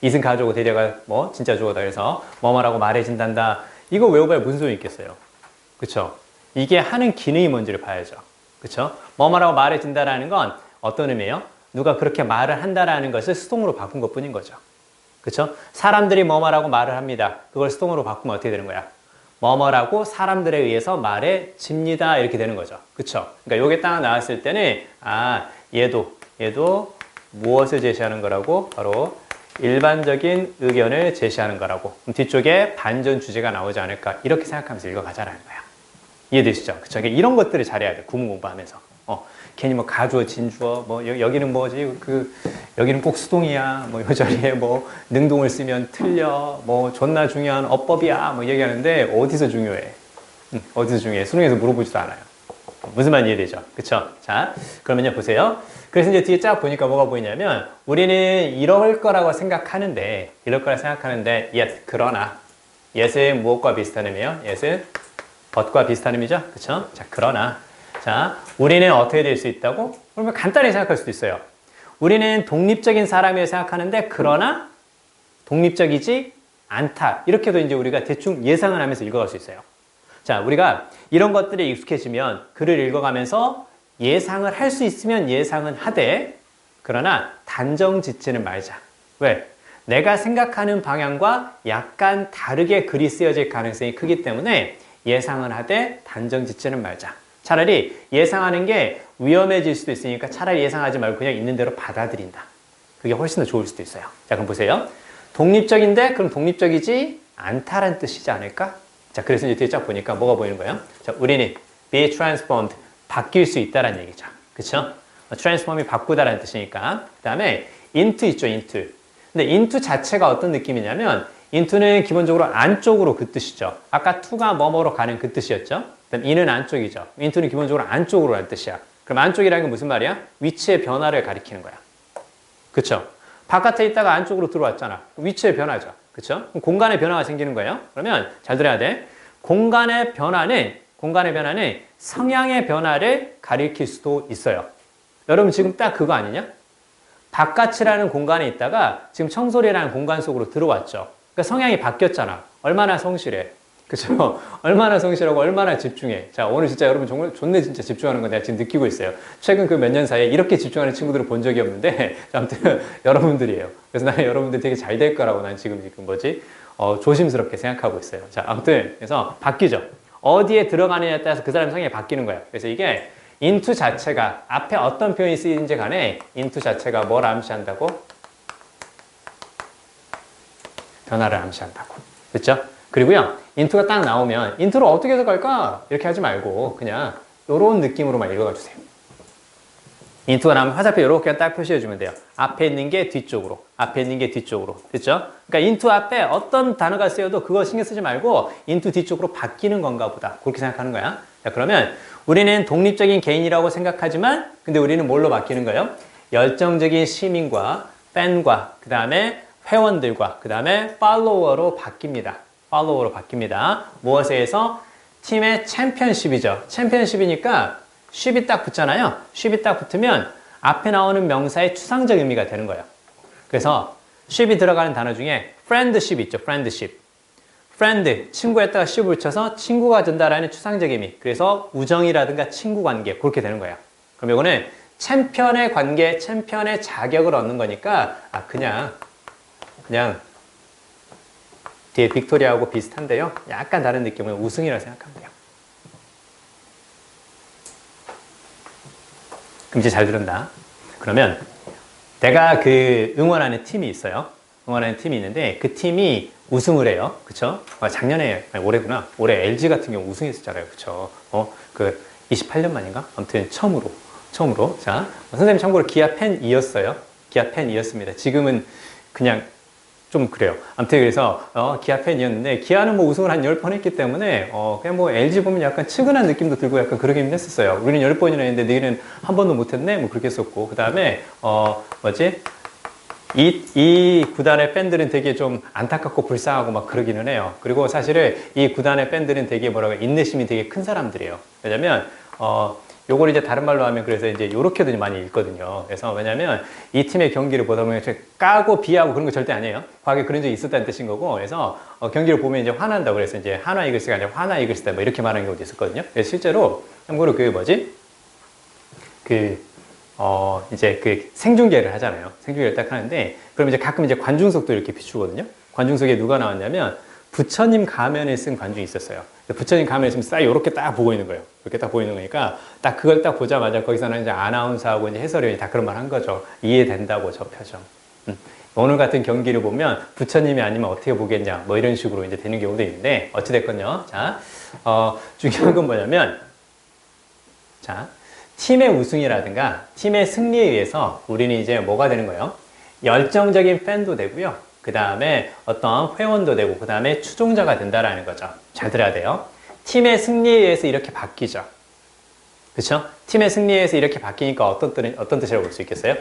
Speaker 1: 이승 가주오고 대디아가 진짜 주어다. 그래서 뭐뭐라고 말해준단다. 이거 외워봐야 무슨 소용이 있겠어요. 그쵸? 이게 하는 기능이 뭔지를 봐야죠. 그쵸? 뭐뭐라고 말해준다라는 건 어떤 의미예요? 누가 그렇게 말을 한다라는 것을 수동으로 바꾼 것 뿐인 거죠. 그쵸? 사람들이 뭐뭐라고 말을 합니다. 그걸 수동으로 바꾸면 어떻게 되는 거야? 뭐뭐라고 사람들에 의해서 말해집니다. 이렇게 되는 거죠. 그쵸? 그러니까 요게 딱 나왔을 때는, 아, 얘도 무엇을 제시하는 거라고? 바로 일반적인 의견을 제시하는 거라고. 그럼 뒤쪽에 반전 주제가 나오지 않을까? 이렇게 생각하면서 읽어가자라는 거야. 이해되시죠? 그쵸? 그러니까 이런 것들을 잘해야 돼. 구문 공부하면서. 괜히 뭐 가주어, 진주어, 뭐 여기는 뭐지? 여기는 꼭 수동이야. 뭐 이 자리에 뭐 능동을 쓰면 틀려. 뭐 존나 중요한 어법이야. 뭐 얘기하는데 어디서 중요해? 어디서 중요해? 수능에서 물어보지도 않아요. 무슨 말 이해되죠? 그쵸? 자, 그러면요, 보세요. 그래서 이제 뒤에 쫙 보니까 뭐가 보이냐면, 우리는 이럴 거라고 생각하는데, yet, 그러나, yes은 무엇과 비슷한 의미예요? yes은 but과 비슷한 의미죠? 그쵸? 자, 그러나, 자, 우리는 어떻게 될 수 있다고? 그러면 간단히 생각할 수도 있어요. 우리는 독립적인 사람이라고 생각하는데, 그러나 독립적이지 않다. 이렇게도 이제 우리가 대충 예상을 하면서 읽어갈 수 있어요. 자, 우리가 이런 것들에 익숙해지면 글을 읽어가면서 예상을 할 수 있으면 예상은 하되, 그러나 단정 짓지는 말자. 왜? 내가 생각하는 방향과 약간 다르게 글이 쓰여질 가능성이 크기 때문에 예상은 하되 단정 짓지는 말자. 차라리 예상하는 게 위험해질 수도 있으니까 차라리 예상하지 말고 그냥 있는 대로 받아들인다. 그게 훨씬 더 좋을 수도 있어요. 자, 그럼 보세요. 독립적인데 그럼 독립적이지 않다라는 뜻이지 않을까? 자, 그래서 이제 뒤에 쫙 보니까 뭐가 보이는 거예요? 자, 우리는 be transformed, 바뀔 수 있다라는 얘기죠. 그쵸? transform이 바꾸다라는 뜻이니까. 그 다음에 into 있죠, into. 근데 into 자체가 어떤 느낌이냐면 into는 기본적으로 안쪽으로 그 뜻이죠. 아까 to가 뭐뭐로 가는 그 뜻이었죠. 그다음 in은 안쪽이죠. into는 기본적으로 안쪽으로 가는 뜻이야. 그럼 안쪽이라는 건 무슨 말이야? 위치의 변화를 가리키는 거야. 그쵸? 바깥에 있다가 안쪽으로 들어왔잖아. 위치의 변화죠. 그쵸? 그럼 공간의 변화가 생기는 거예요. 그러면 잘 들어야 돼. 공간의 변화는 성향의 변화를 가리킬 수도 있어요. 여러분 지금 딱 그거 아니냐? 바깥이라는 공간에 있다가 지금 청소리라는 공간 속으로 들어왔죠. 그러니까 성향이 바뀌었잖아. 얼마나 성실해. 그쵸? 얼마나 성실하고 얼마나 집중해. 자, 오늘 진짜 여러분 정말 존내 진짜 집중하는 거 내가 지금 느끼고 있어요. 최근 그 몇 년 사이에 이렇게 집중하는 친구들을 본 적이 없는데, 아무튼 여러분들이에요. 그래서 나는 여러분들 되게 잘 될 거라고 난 지금 조심스럽게 생각하고 있어요. 자, 아무튼 그래서 바뀌죠. 어디에 들어가느냐에 따라서 그 사람의 성향이 바뀌는 거예요. 그래서 이게 into 자체가 앞에 어떤 표현이 쓰이는지 간에 into 자체가 뭘 암시한다고? 변화를 암시한다고. 됐죠? 그리고요, into가 딱 나오면 into를 어떻게 해석할까? 이렇게 하지 말고 그냥 이런 느낌으로만 읽어가 주세요. into가 나오면 화살표 이렇게 딱 표시해 주면 돼요. 앞에 있는 게 뒤쪽으로, 앞에 있는 게 뒤쪽으로. 됐죠? 그러니까 into 앞에 어떤 단어가 쓰여도 그거 신경 쓰지 말고 into 뒤쪽으로 바뀌는 건가 보다. 그렇게 생각하는 거야. 자, 그러면 우리는 독립적인 개인이라고 생각하지만 근데 우리는 뭘로 바뀌는 거예요? 열정적인 시민과 팬과 그 다음에 회원들과 그 다음에 팔로워로 바뀝니다. 팔로워로 바뀝니다. 무엇에 의해서? 팀의 챔피언십이죠. 챔피언십이니까 쉽이 딱 붙잖아요. 쉽이 딱 붙으면 앞에 나오는 명사의 추상적 의미가 되는 거예요. 그래서 쉽이 들어가는 단어 중에 friendship 있죠. friendship. friend, 친구에다가 ship을 붙여서 친구가 된다라는 추상적 의미. 그래서 우정이라든가 친구 관계 그렇게 되는 거예요. 그럼 이거는 챔피언의 관계, 챔피언의 자격을 얻는 거니까 그냥 뒤에 빅토리아하고 비슷한데요. 약간 다른 느낌은 우승이라고 생각하면 돼요. 그럼 이제 잘 들은다. 그러면 내가 그 응원하는 팀이 있어요. 응원하는 팀이 있는데 그 팀이 우승을 해요. 그쵸? 작년에, 아니, 올해구나. 올해 LG 같은 경우 우승했었잖아요. 그쵸? 28년 만인가? 아무튼 처음으로. 자, 선생님 참고로 기아 팬이었어요. 기아 팬이었습니다. 지금은 그냥 좀 그래요. 아무튼 그래서 기아 팬이었는데 기아는 뭐 우승을 한 10번 했기 때문에 그냥 뭐 LG 보면 약간 측은한 느낌도 들고 약간 그러긴 했었어요. 우리는 10번이나 했는데 너희는 한 번도 못했네? 뭐 그렇게 했었고 그 다음에 이 구단의 팬들은 되게 좀 안타깝고 불쌍하고 막 그러기는 해요. 그리고 사실은 이 구단의 팬들은 되게 인내심이 되게 큰 사람들이에요. 왜냐면 요걸 이제 다른 말로 하면 그래서 이제 요렇게도 많이 읽거든요. 그래서 왜냐면 이 팀의 경기를 보다 보면 까고 비하고 그런 거 절대 아니에요. 과거에 그런 적이 있었다는 뜻인 거고, 그래서 경기를 보면 이제 화난다고 그래서 이제 한화 이글스가 아니라 화나 이글스다 뭐 이렇게 말하는 경우도 있었거든요. 그래서 실제로 참고로 그 뭐지? 이제 그 생중계를 하잖아요. 생중계를 딱 하는데, 그럼 이제 가끔 이제 관중석도 이렇게 비추거든요. 관중석에 누가 나왔냐면, 부처님 가면을 쓴 관중이 있었어요. 부처님 가면을 쓰면 싹 이렇게 딱 보고 있는 거예요. 이렇게 딱 보이는 거니까, 딱 그걸 딱 보자마자 거기서는 이제 아나운서하고 이제 해설위원이 다 그런 말 한 거죠. 이해된다고, 저 표정. 오늘 같은 경기를 보면 부처님이 아니면 어떻게 보겠냐, 뭐 이런 식으로 이제 되는 경우도 있는데, 어찌됐건요. 자, 중요한 건 뭐냐면, 자, 팀의 우승이라든가 팀의 승리에 의해서 우리는 이제 뭐가 되는 거예요? 열정적인 팬도 되고요. 그 다음에 어떤 회원도 되고, 그 다음에 추종자가 된다라는 거죠. 잘 들어야 돼요. 팀의 승리에 의해서 이렇게 바뀌죠. 그렇죠? 팀의 승리에 의해서 이렇게 바뀌니까 어떤 뜻이라고 볼 수 있겠어요?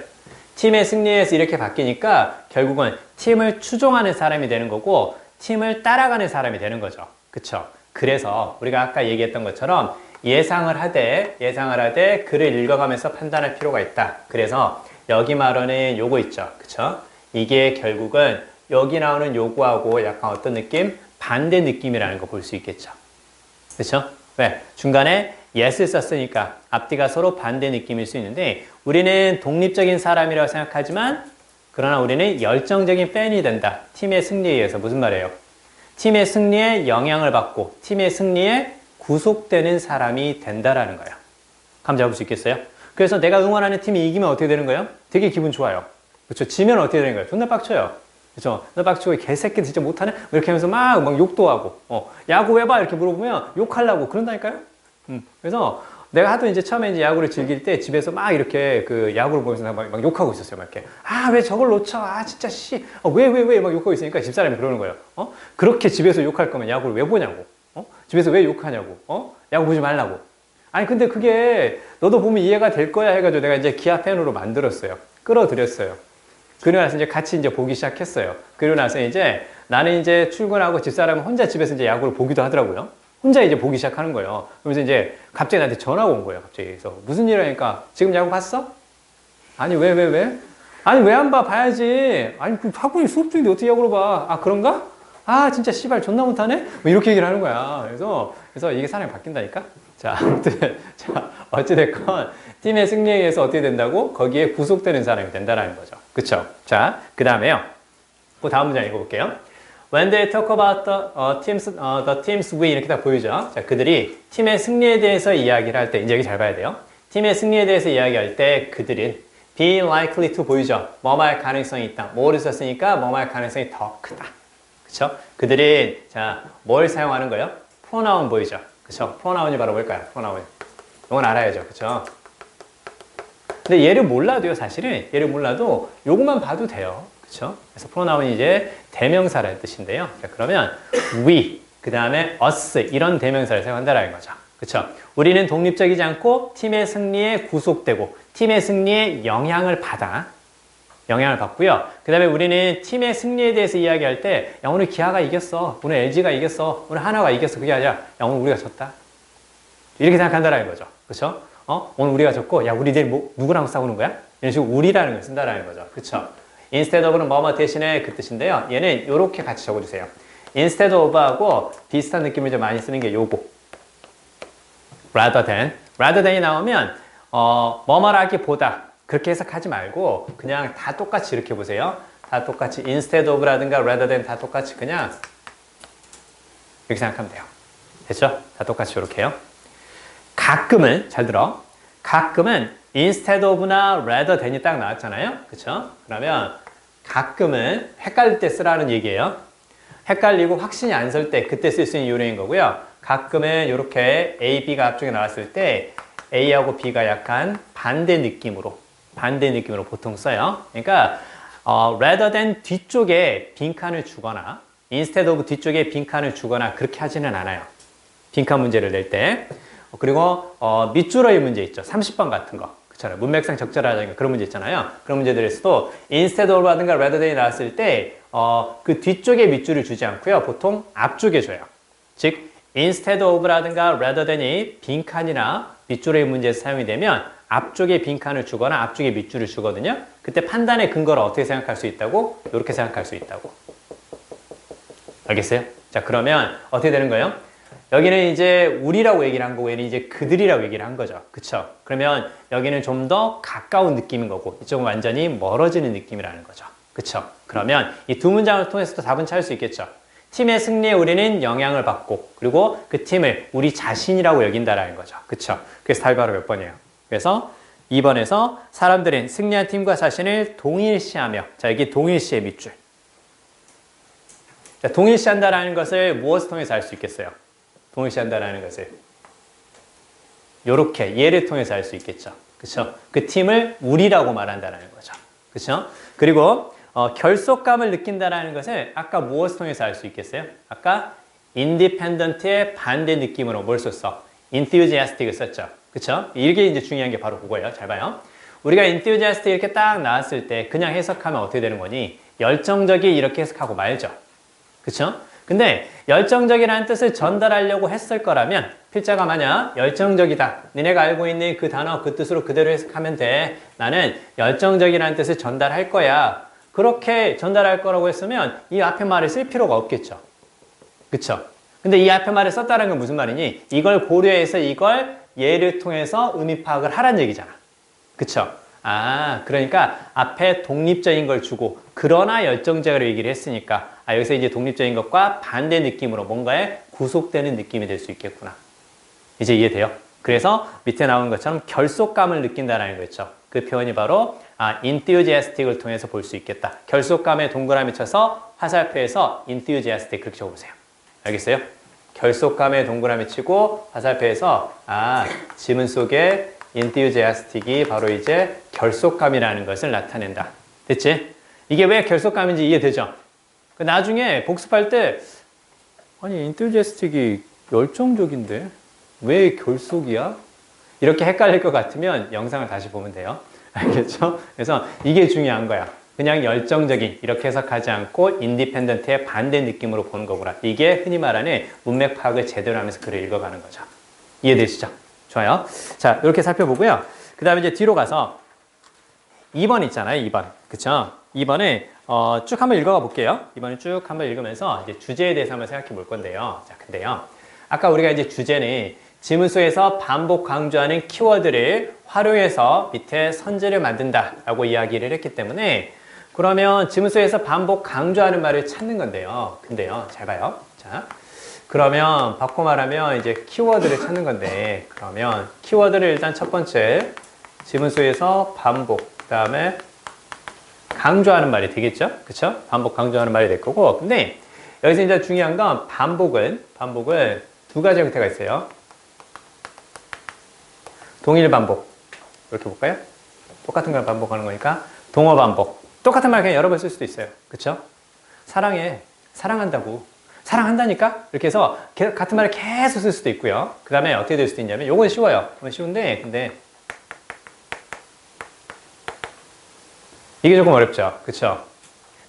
Speaker 1: 팀의 승리에 의해서 이렇게 바뀌니까 결국은 팀을 추종하는 사람이 되는 거고, 팀을 따라가는 사람이 되는 거죠. 그렇죠? 그래서 우리가 아까 얘기했던 것처럼 예상을 하되 글을 읽어가면서 판단할 필요가 있다. 그래서 여기 말하는 요거 있죠. 그쵸? 이게 결국은 여기 나오는 요거하고 약간 어떤 느낌? 반대 느낌이라는 거 볼 수 있겠죠. 그쵸? 왜? 중간에 yes를 썼으니까 앞뒤가 서로 반대 느낌일 수 있는데, 우리는 독립적인 사람이라고 생각하지만 그러나 우리는 열정적인 팬이 된다. 팀의 승리에 의해서. 무슨 말이에요? 팀의 승리에 영향을 받고 팀의 승리에 구속되는 사람이 된다라는 거예요. 감 잡을 수 있겠어요? 그래서 내가 응원하는 팀이 이기면 어떻게 되는 거예요? 되게 기분 좋아요. 그렇죠? 지면 어떻게 되는 거예요? 존나 빡쳐요. 그렇죠? 존나 빡치고 개새끼 진짜 못하네? 이렇게 하면서 막 욕도 하고, 야구 왜 봐? 이렇게 물어보면 욕하려고 그런다니까요? 그래서 내가 하도 이제 처음에 이제 야구를 즐길 때 집에서 막 이렇게 그 야구를 보면서 막 욕하고 있었어요. 막 이렇게. 왜 저걸 놓쳐? 진짜 씨. 왜 막 욕하고 있으니까 집사람이 그러는 거예요. 그렇게 집에서 욕할 거면 야구를 왜 보냐고. 집에서 왜 욕하냐고. 야구 보지 말라고. 아니 근데 그게 너도 보면 이해가 될 거야 해가지고 내가 이제 기아 팬으로 만들었어요. 끌어들였어요. 그리고 나서 이제 같이 이제 보기 시작했어요. 그리고 나서 이제 나는 이제 출근하고 집사람은 혼자 집에서 이제 야구를 보기도 하더라고요. 혼자 이제 보기 시작하는 거예요. 그러면서 이제 갑자기 나한테 전화가 온 거예요. 갑자기. 그래서 무슨 일 하니까 지금 야구 봤어? 아니 왜? 아니 왜 안 봐? 봐야지. 아니 그 학원이 수업 중인데 어떻게 야구를 봐? 그런가? 진짜 씨발 존나 못하네? 뭐 이렇게 얘기를 하는 거야. 그래서 이게 사람이 바뀐다니까? 자, 아무튼, 어찌됐건, 팀의 승리에 의해서 어떻게 된다고? 거기에 구속되는 사람이 된다는 거죠. 그쵸? 자, 그 다음에요. 그 다음 문장 읽어볼게요. When they talk about the team's win, 이렇게 딱 보이죠? 자, 그들이 팀의 승리에 대해서 이야기를 할 때, 이제 여기 잘 봐야 돼요. 팀의 승리에 대해서 이야기할 때, 그들은 be likely to 보이죠? 뭐할 가능성이 있다. 뭐를 썼으니까 뭐할 가능성이 더 크다. 그쵸? 그들은, 자, 뭘 사용하는 거예요? pronoun 보이죠? 그쵸? 프로나운이 바로 뭘까요? 프로나운. 이건 알아야죠. 그쵸? 근데 얘를 몰라도요, 사실은. 얘를 몰라도 요것만 봐도 돼요. 그쵸? 그래서 프로나운이 이제 대명사라는 뜻인데요. 자, 그러면 we, 그 다음에 us, 이런 대명사를 사용한다라는 거죠. 그쵸? 우리는 독립적이지 않고 팀의 승리에 구속되고 팀의 승리에 영향을 받고요. 그 다음에 우리는 팀의 승리에 대해서 이야기할 때, 야, 오늘 기아가 이겼어. 오늘 LG가 이겼어. 오늘 하나가 이겼어. 그게 아니라, 야, 오늘 우리가 졌다. 이렇게 생각한다라는 거죠. 그쵸? 오늘 우리가 졌고, 야, 우리 내일 누구랑 싸우는 거야? 이런 식으로 우리라는 걸 쓴다라는 거죠. 그쵸? instead of는 뭐뭐 대신에 그 뜻인데요. 얘는 요렇게 같이 적어주세요. instead of하고 비슷한 느낌을 좀 많이 쓰는 게 요거. rather than이 나오면, 뭐뭐라기보다, 그렇게 해석하지 말고 그냥 다 똑같이 이렇게 보세요. 다 똑같이 instead of라든가 rather than 다 똑같이 그냥 이렇게 생각하면 돼요. 됐죠? 다 똑같이 이렇게요. 가끔은, 잘 들어. 가끔은 instead of나 rather than이 딱 나왔잖아요. 그쵸? 그러면 가끔은 헷갈릴 때 쓰라는 얘기예요. 헷갈리고 확신이 안 설 때 그때 쓸 수 있는 요령인 거고요. 가끔은 이렇게 A, B가 앞쪽에 나왔을 때 A하고 B가 약간 반대 느낌으로 보통 써요. 그러니까 rather than 뒤쪽에 빈칸을 주거나 instead of 뒤쪽에 빈칸을 주거나 그렇게 하지는 않아요. 빈칸 문제를 낼 때. 그리고 밑줄의 문제 있죠. 30번 같은 거. 그렇잖아요. 문맥상 적절하다든가 그런 문제 있잖아요. 그런 문제들에서도 instead of라든가 rather than이 나왔을 때 그 뒤쪽에 밑줄을 주지 않고요. 보통 앞쪽에 줘요. 즉 instead of라든가 rather than이 빈칸이나 밑줄의 문제에서 사용이 되면 앞쪽에 빈칸을 주거나 앞쪽에 밑줄을 주거든요. 그때 판단의 근거를 어떻게 생각할 수 있다고? 이렇게 생각할 수 있다고. 알겠어요? 자, 그러면 어떻게 되는 거예요? 여기는 이제 우리라고 얘기를 한 거고 얘는 이제 그들이라고 얘기를 한 거죠. 그쵸? 그러면 여기는 좀 더 가까운 느낌인 거고 이쪽은 완전히 멀어지는 느낌이라는 거죠. 그쵸? 그러면 이 두 문장을 통해서도 답은 찾을 수 있겠죠. 팀의 승리에 우리는 영향을 받고 그리고 그 팀을 우리 자신이라고 여긴다라는 거죠. 그쵸? 그래서 답이 바로 몇 번이에요? 그래서 2번에서 사람들은 승리한 팀과 자신을 동일시하며 자, 여기 동일시의 밑줄. 자, 동일시한다라는 것을 무엇을 통해서 알 수 있겠어요? 동일시한다라는 것을 요렇게 예를 통해서 알 수 있겠죠. 그쵸? 그 팀을 우리라고 말한다는 거죠. 그쵸? 그리고 결속감을 느낀다라는 것을 아까 무엇을 통해서 알 수 있겠어요? 아까 independent의 반대 느낌으로 뭘 썼어? enthusiastic을 썼죠. 그쵸? 이게 이제 중요한 게 바로 그거예요. 잘 봐요. 우리가 enthusiastic 이렇게 딱 나왔을 때 그냥 해석하면 어떻게 되는 거니? 열정적이 이렇게 해석하고 말죠. 그쵸? 근데 열정적이라는 뜻을 전달하려고 했을 거라면 필자가 만약 열정적이다. 니네가 알고 있는 그 단어 그 뜻으로 그대로 해석하면 돼. 나는 열정적이라는 뜻을 전달할 거야. 그렇게 전달할 거라고 했으면 이 앞에 말을 쓸 필요가 없겠죠. 그쵸? 근데 이 앞에 말을 썼다는 건 무슨 말이니? 이걸 고려해서 이걸 예를 통해서 의미 파악을 하란 얘기잖아. 그쵸? 아, 그러니까 앞에 독립적인 걸 주고 그러나 열정적으로 얘기를 했으니까 여기서 이제 독립적인 것과 반대 느낌으로 뭔가에 구속되는 느낌이 될 수 있겠구나. 이제 이해돼요? 그래서 밑에 나온 것처럼 결속감을 느낀다는 거였죠. 그 표현이 바로 enthusiastic을 통해서 볼 수 있겠다. 결속감에 동그라미 쳐서 화살표에서 enthusiastic 그렇게 적어보세요. 알겠어요? 결속감에 동그라미 치고 화살표에서 지문 속에 enthusiastic이 바로 이제 결속감이라는 것을 나타낸다. 됐지? 이게 왜 결속감인지 이해되죠? 나중에 복습할 때 아니 enthusiastic이 열정적인데 왜 결속이야? 이렇게 헷갈릴 것 같으면 영상을 다시 보면 돼요. 알겠죠? 그래서 이게 중요한 거야. 그냥 열정적인 이렇게 해석하지 않고 인디펜던트의 반대 느낌으로 보는 거구나. 이게 흔히 말하는 문맥 파악을 제대로 하면서 글을 읽어가는 거죠. 이해되시죠? 좋아요. 자, 이렇게 살펴보고요. 그 다음에 이제 뒤로 가서 2번 있잖아요. 2번. 그쵸? 2번에 쭉 한번 읽어가 볼게요. 2번을 쭉 한번 읽으면서 이제 주제에 대해서 한번 생각해 볼 건데요. 자, 근데요. 아까 우리가 이제 주제는 지문소에서 반복 강조하는 키워드를 활용해서 밑에 선지를 만든다 라고 이야기를 했기 때문에 그러면 지문소에서 반복 강조하는 말을 찾는 건데요. 근데요. 잘 봐요. 자, 그러면 바꿔 말하면 이제 키워드를 찾는 건데 그러면 키워드를 일단 첫 번째 지문소에서 반복 그 다음에 강조하는 말이 되겠죠? 그쵸? 반복 강조하는 말이 될 거고 근데 여기서 이제 중요한 건 반복을 두 가지 형태가 있어요. 동일 반복 이렇게 볼까요? 똑같은 걸 반복하는 거니까 동어 반복 똑같은 말 그냥 여러 번 쓸 수도 있어요. 그쵸? 사랑해 사랑한다고 사랑한다니까? 이렇게 해서 같은 말을 계속 쓸 수도 있고요. 그 다음에 어떻게 될 수도 있냐면 요건 쉬워요. 이건 쉬운데 근데 이게 조금 어렵죠. 그쵸?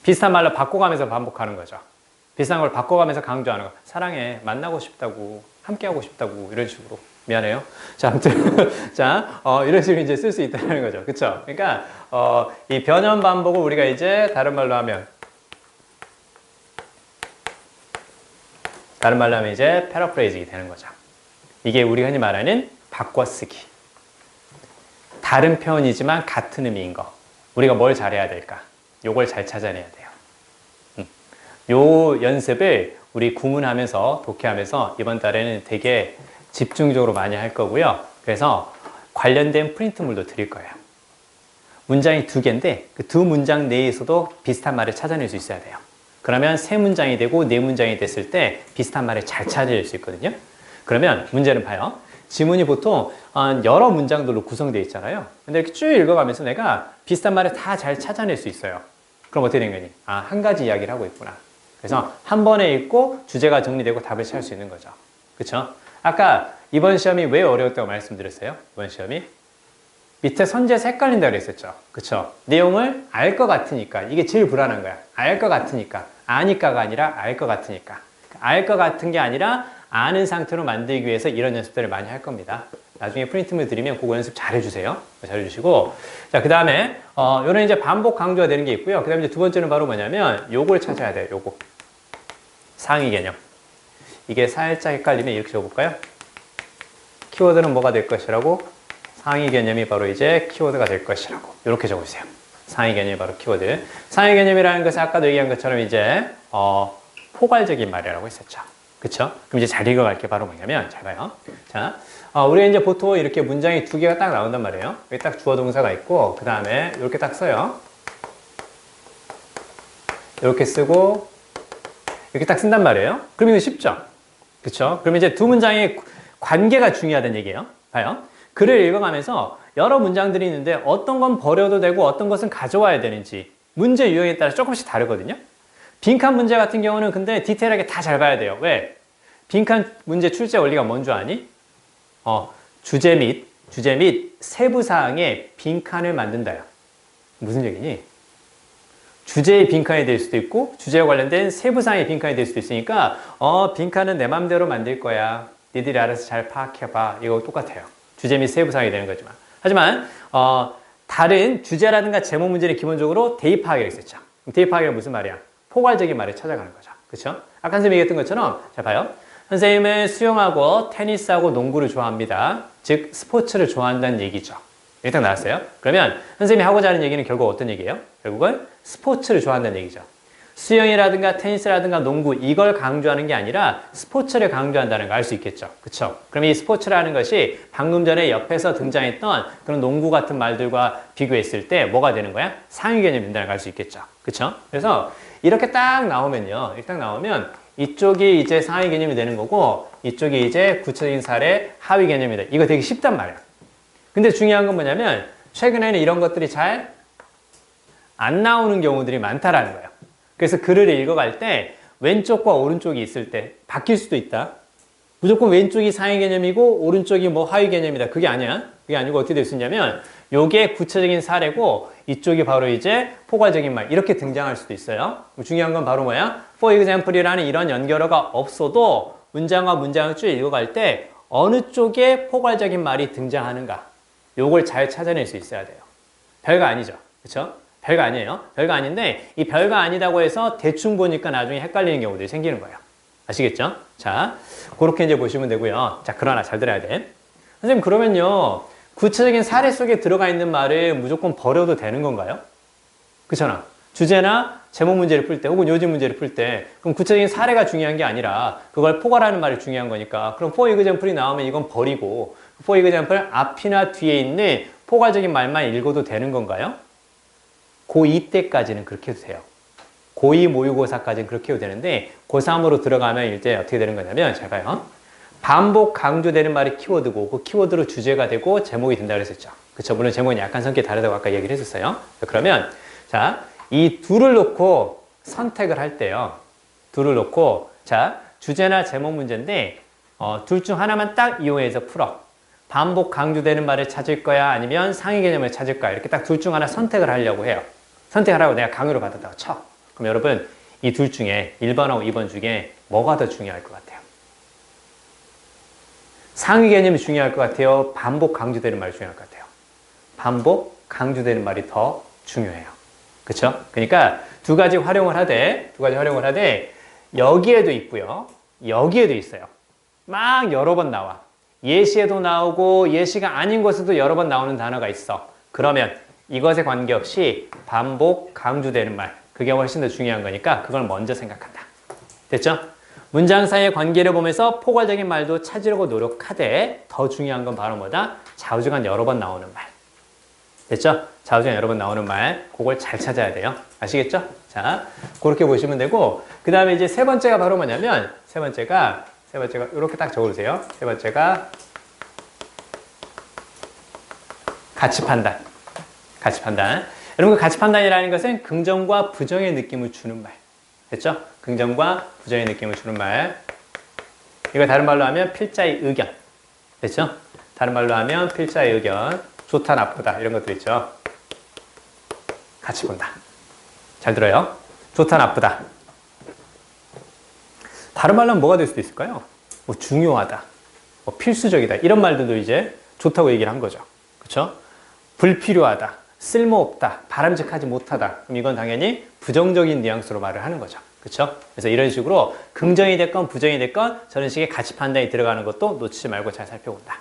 Speaker 1: 비슷한 말로 바꿔가면서 반복하는 거죠. 비슷한 걸 바꿔가면서 강조하는 거. 사랑해, 만나고 싶다고, 함께하고 싶다고, 이런 식으로. 미안해요. 자, 아무튼, 자, 이런 식으로 이제 쓸 수 있다는 거죠. 그쵸? 그러니까, 이 변형 반복을 우리가 이제 다른 말로 하면 이제 패러프레이징이 되는 거죠. 이게 우리가 흔히 말하는 바꿔쓰기. 다른 표현이지만 같은 의미인 거. 우리가 뭘 잘해야 될까? 요걸 잘 찾아내야 돼요. 요 연습을 우리 구문하면서 독해하면서 이번 달에는 되게 집중적으로 많이 할 거고요. 그래서 관련된 프린트물도 드릴 거예요. 문장이 2개인데 그 2문장 내에서도 비슷한 말을 찾아낼 수 있어야 돼요. 그러면 3문장이 되고 4문장이 됐을 때 비슷한 말을 잘 찾아낼 수 있거든요. 그러면 문제는 봐요. 지문이 보통 여러 문장들로 구성되어 있잖아요. 근데 이렇게 쭉 읽어가면서 내가 비슷한 말을 다 잘 찾아낼 수 있어요. 그럼 어떻게 된 거니? 한 가지 이야기를 하고 있구나. 그래서 한 번에 읽고 주제가 정리되고 답을 찾을 수 있는 거죠. 그쵸? 아까 이번 시험이 왜 어려웠다고 말씀드렸어요? 이번 시험이 밑에 선지에서 헷갈린다고 그랬었죠. 그쵸? 내용을 알 것 같으니까 이게 제일 불안한 거야. 알 것 같으니까 아니까가 아니라 알 것 같으니까 알 것 같은 게 아니라 아는 상태로 만들기 위해서 이런 연습들을 많이 할 겁니다. 나중에 프린트물 드리면 그거 연습 잘 해주세요. 잘 해주시고. 자, 그 다음에, 요런 이제 반복 강조가 되는 게 있고요. 그 다음에 이제 두 번째는 바로 뭐냐면, 요걸 찾아야 돼요. 요거. 상위 개념. 이게 살짝 헷갈리면 이렇게 적어볼까요? 키워드는 뭐가 될 것이라고? 상위 개념이 바로 이제 키워드가 될 것이라고. 이렇게 적어주세요. 상위 개념이 바로 키워드. 상위 개념이라는 것은 아까도 얘기한 것처럼 이제, 포괄적인 말이라고 했었죠. 그쵸? 그럼 이제 잘 읽어갈 게 바로 뭐냐면, 잘 봐요. 자, 우리가 이제 보통 이렇게 문장이 두 개가 딱 나온단 말이에요. 여기 딱 주어 동사가 있고, 그 다음에 이렇게 딱 써요. 이렇게 쓰고, 이렇게 딱 쓴단 말이에요. 그럼 이거 쉽죠? 그쵸? 그럼 이제 두 문장의 관계가 중요하다는 얘기예요. 봐요. 글을 읽어가면서 여러 문장들이 있는데 어떤 건 버려도 되고 어떤 것은 가져와야 되는지 문제 유형에 따라 조금씩 다르거든요. 빈칸 문제 같은 경우는 근데 디테일하게 다 잘 봐야 돼요. 왜? 빈칸 문제 출제 원리가 뭔 줄 아니? 주제 및 세부사항에 빈칸을 만든다요. 무슨 얘기니? 주제의 빈칸이 될 수도 있고 주제와 관련된 세부사항의 빈칸이 될 수도 있으니까 빈칸은 내 맘대로 만들 거야. 니들이 알아서 잘 파악해봐. 이거 똑같아요. 주제 및 세부사항이 되는 거지만. 하지만 다른 주제라든가 제목 문제는 기본적으로 대입하기로 했었죠. 대입하기가 무슨 말이야? 포괄적인 말을 찾아가는 거죠. 그렇죠? 아까 선생님이 얘기했던 것처럼 자 봐요. 선생님은 수영하고 테니스하고 농구를 좋아합니다. 즉 스포츠를 좋아한다는 얘기죠. 일단 나왔어요. 그러면 선생님이 하고자 하는 얘기는 결국 어떤 얘기예요? 결국은 스포츠를 좋아한다는 얘기죠. 수영이라든가 테니스라든가 농구 이걸 강조하는 게 아니라 스포츠를 강조한다는 걸 알 수 있겠죠. 그렇죠? 그럼 이 스포츠라는 것이 방금 전에 옆에서 등장했던 그런 농구 같은 말들과 비교했을 때 뭐가 되는 거야? 상위 개념이 된다는 걸 알 수 있겠죠. 그렇죠? 그래서 이렇게 딱 나오면요. 딱 나오면 이쪽이 이제 상위 개념이 되는 거고 이쪽이 이제 구체적인 사례 하위 개념이다. 이거 되게 쉽단 말이야. 근데 중요한 건 뭐냐면 최근에는 이런 것들이 잘 안 나오는 경우들이 많다라는 거예요. 그래서 글을 읽어갈 때 왼쪽과 오른쪽이 있을 때 바뀔 수도 있다. 무조건 왼쪽이 상위 개념이고 오른쪽이 뭐 하위 개념이다. 그게 아니야. 그게 아니고 어떻게 될 수 있냐면 요게 구체적인 사례고 이쪽이 바로 이제 포괄적인 말 이렇게 등장할 수도 있어요. 중요한 건 바로 뭐야? For example이라는 이런 연결어가 없어도 문장과 문장을 쭉 읽어갈 때 어느 쪽에 포괄적인 말이 등장하는가 요걸 잘 찾아낼 수 있어야 돼요. 별거 아니죠. 그렇죠? 별거 아니에요. 별거 아닌데 이 별거 아니다고 해서 대충 보니까 나중에 헷갈리는 경우들이 생기는 거예요. 아시겠죠? 자, 그렇게 이제 보시면 되고요. 자, 그러나 잘 들어야 돼. 선생님 그러면요. 구체적인 사례 속에 들어가 있는 말을 무조건 버려도 되는 건가요? 그렇잖아. 주제나 제목 문제를 풀 때 혹은 요즘 문제를 풀 때 그럼 구체적인 사례가 중요한 게 아니라 그걸 포괄하는 말이 중요한 거니까 그럼 for example이 나오면 이건 버리고 for example 앞이나 뒤에 있는 포괄적인 말만 읽어도 되는 건가요? 고2 때까지는 그렇게 해도 돼요. 고2 모의고사까지는 그렇게 해도 되는데 고3으로 들어가면 이제 어떻게 되는 거냐면 잘 봐요. 반복 강조되는 말이 키워드고 그 키워드로 주제가 되고 제목이 된다고 했었죠. 그쵸? 물론 제목은 약간 성격이 다르다고 아까 얘기를 했었어요. 그러면 자, 이 둘을 놓고 선택을 할 때요. 둘을 놓고 자, 주제나 제목 문제인데 둘 중 하나만 딱 이용해서 풀어. 반복 강조되는 말을 찾을 거야? 아니면 상위 개념을 찾을 거야? 이렇게 딱 둘 중 하나 선택을 하려고 해요. 선택하라고 내가 강요를 받았다고 쳐. 그럼 여러분 이 둘 중에 1번하고 2번 중에 뭐가 더 중요할 것 같아요? 상위 개념이 중요할 것 같아요? 반복 강조되는 말이 중요할 것 같아요? 반복 강조되는 말이 더 중요해요. 그렇죠? 그러니까 두 가지 활용을 하되 여기에도 있고요. 여기에도 있어요. 막 여러 번 나와. 예시에도 나오고 예시가 아닌 곳에도 여러 번 나오는 단어가 있어. 그러면 이것에 관계없이 반복 강조되는 말 그게 훨씬 더 중요한 거니까 그걸 먼저 생각한다. 됐죠? 문장 사이의 관계를 보면서 포괄적인 말도 찾으려고 노력하되 더 중요한 건 바로 뭐다? 좌우지간 여러 번 나오는 말. 됐죠? 좌우지간 여러 번 나오는 말 그걸 잘 찾아야 돼요. 아시겠죠? 자, 그렇게 보시면 되고 그 다음에 이제 세 번째가 바로 뭐냐면 세 번째가 이렇게 딱 적어주세요. 세 번째가 가치 판단. 여러분, 가치 판단이라는 것은 긍정과 부정의 느낌을 주는 말. 됐죠? 긍정과 부정의 느낌을 주는 말. 이거 다른 말로 하면 필자의 의견. 됐죠? 다른 말로 하면 필자의 의견. 좋다, 나쁘다. 이런 것들 있죠. 같이 본다. 잘 들어요. 좋다, 나쁘다. 다른 말로 하면 뭐가 될 수도 있을까요? 뭐 중요하다. 뭐 필수적이다. 이런 말들도 이제 좋다고 얘기를 한 거죠. 그렇죠? 불필요하다, 쓸모없다, 바람직하지 못하다. 그럼 이건 당연히 부정적인 뉘앙스로 말을 하는 거죠. 그렇죠? 그래서 이런 식으로 긍정이 됐건 부정이 됐건 저런 식의 가치 판단이 들어가는 것도 놓치지 말고 잘 살펴본다.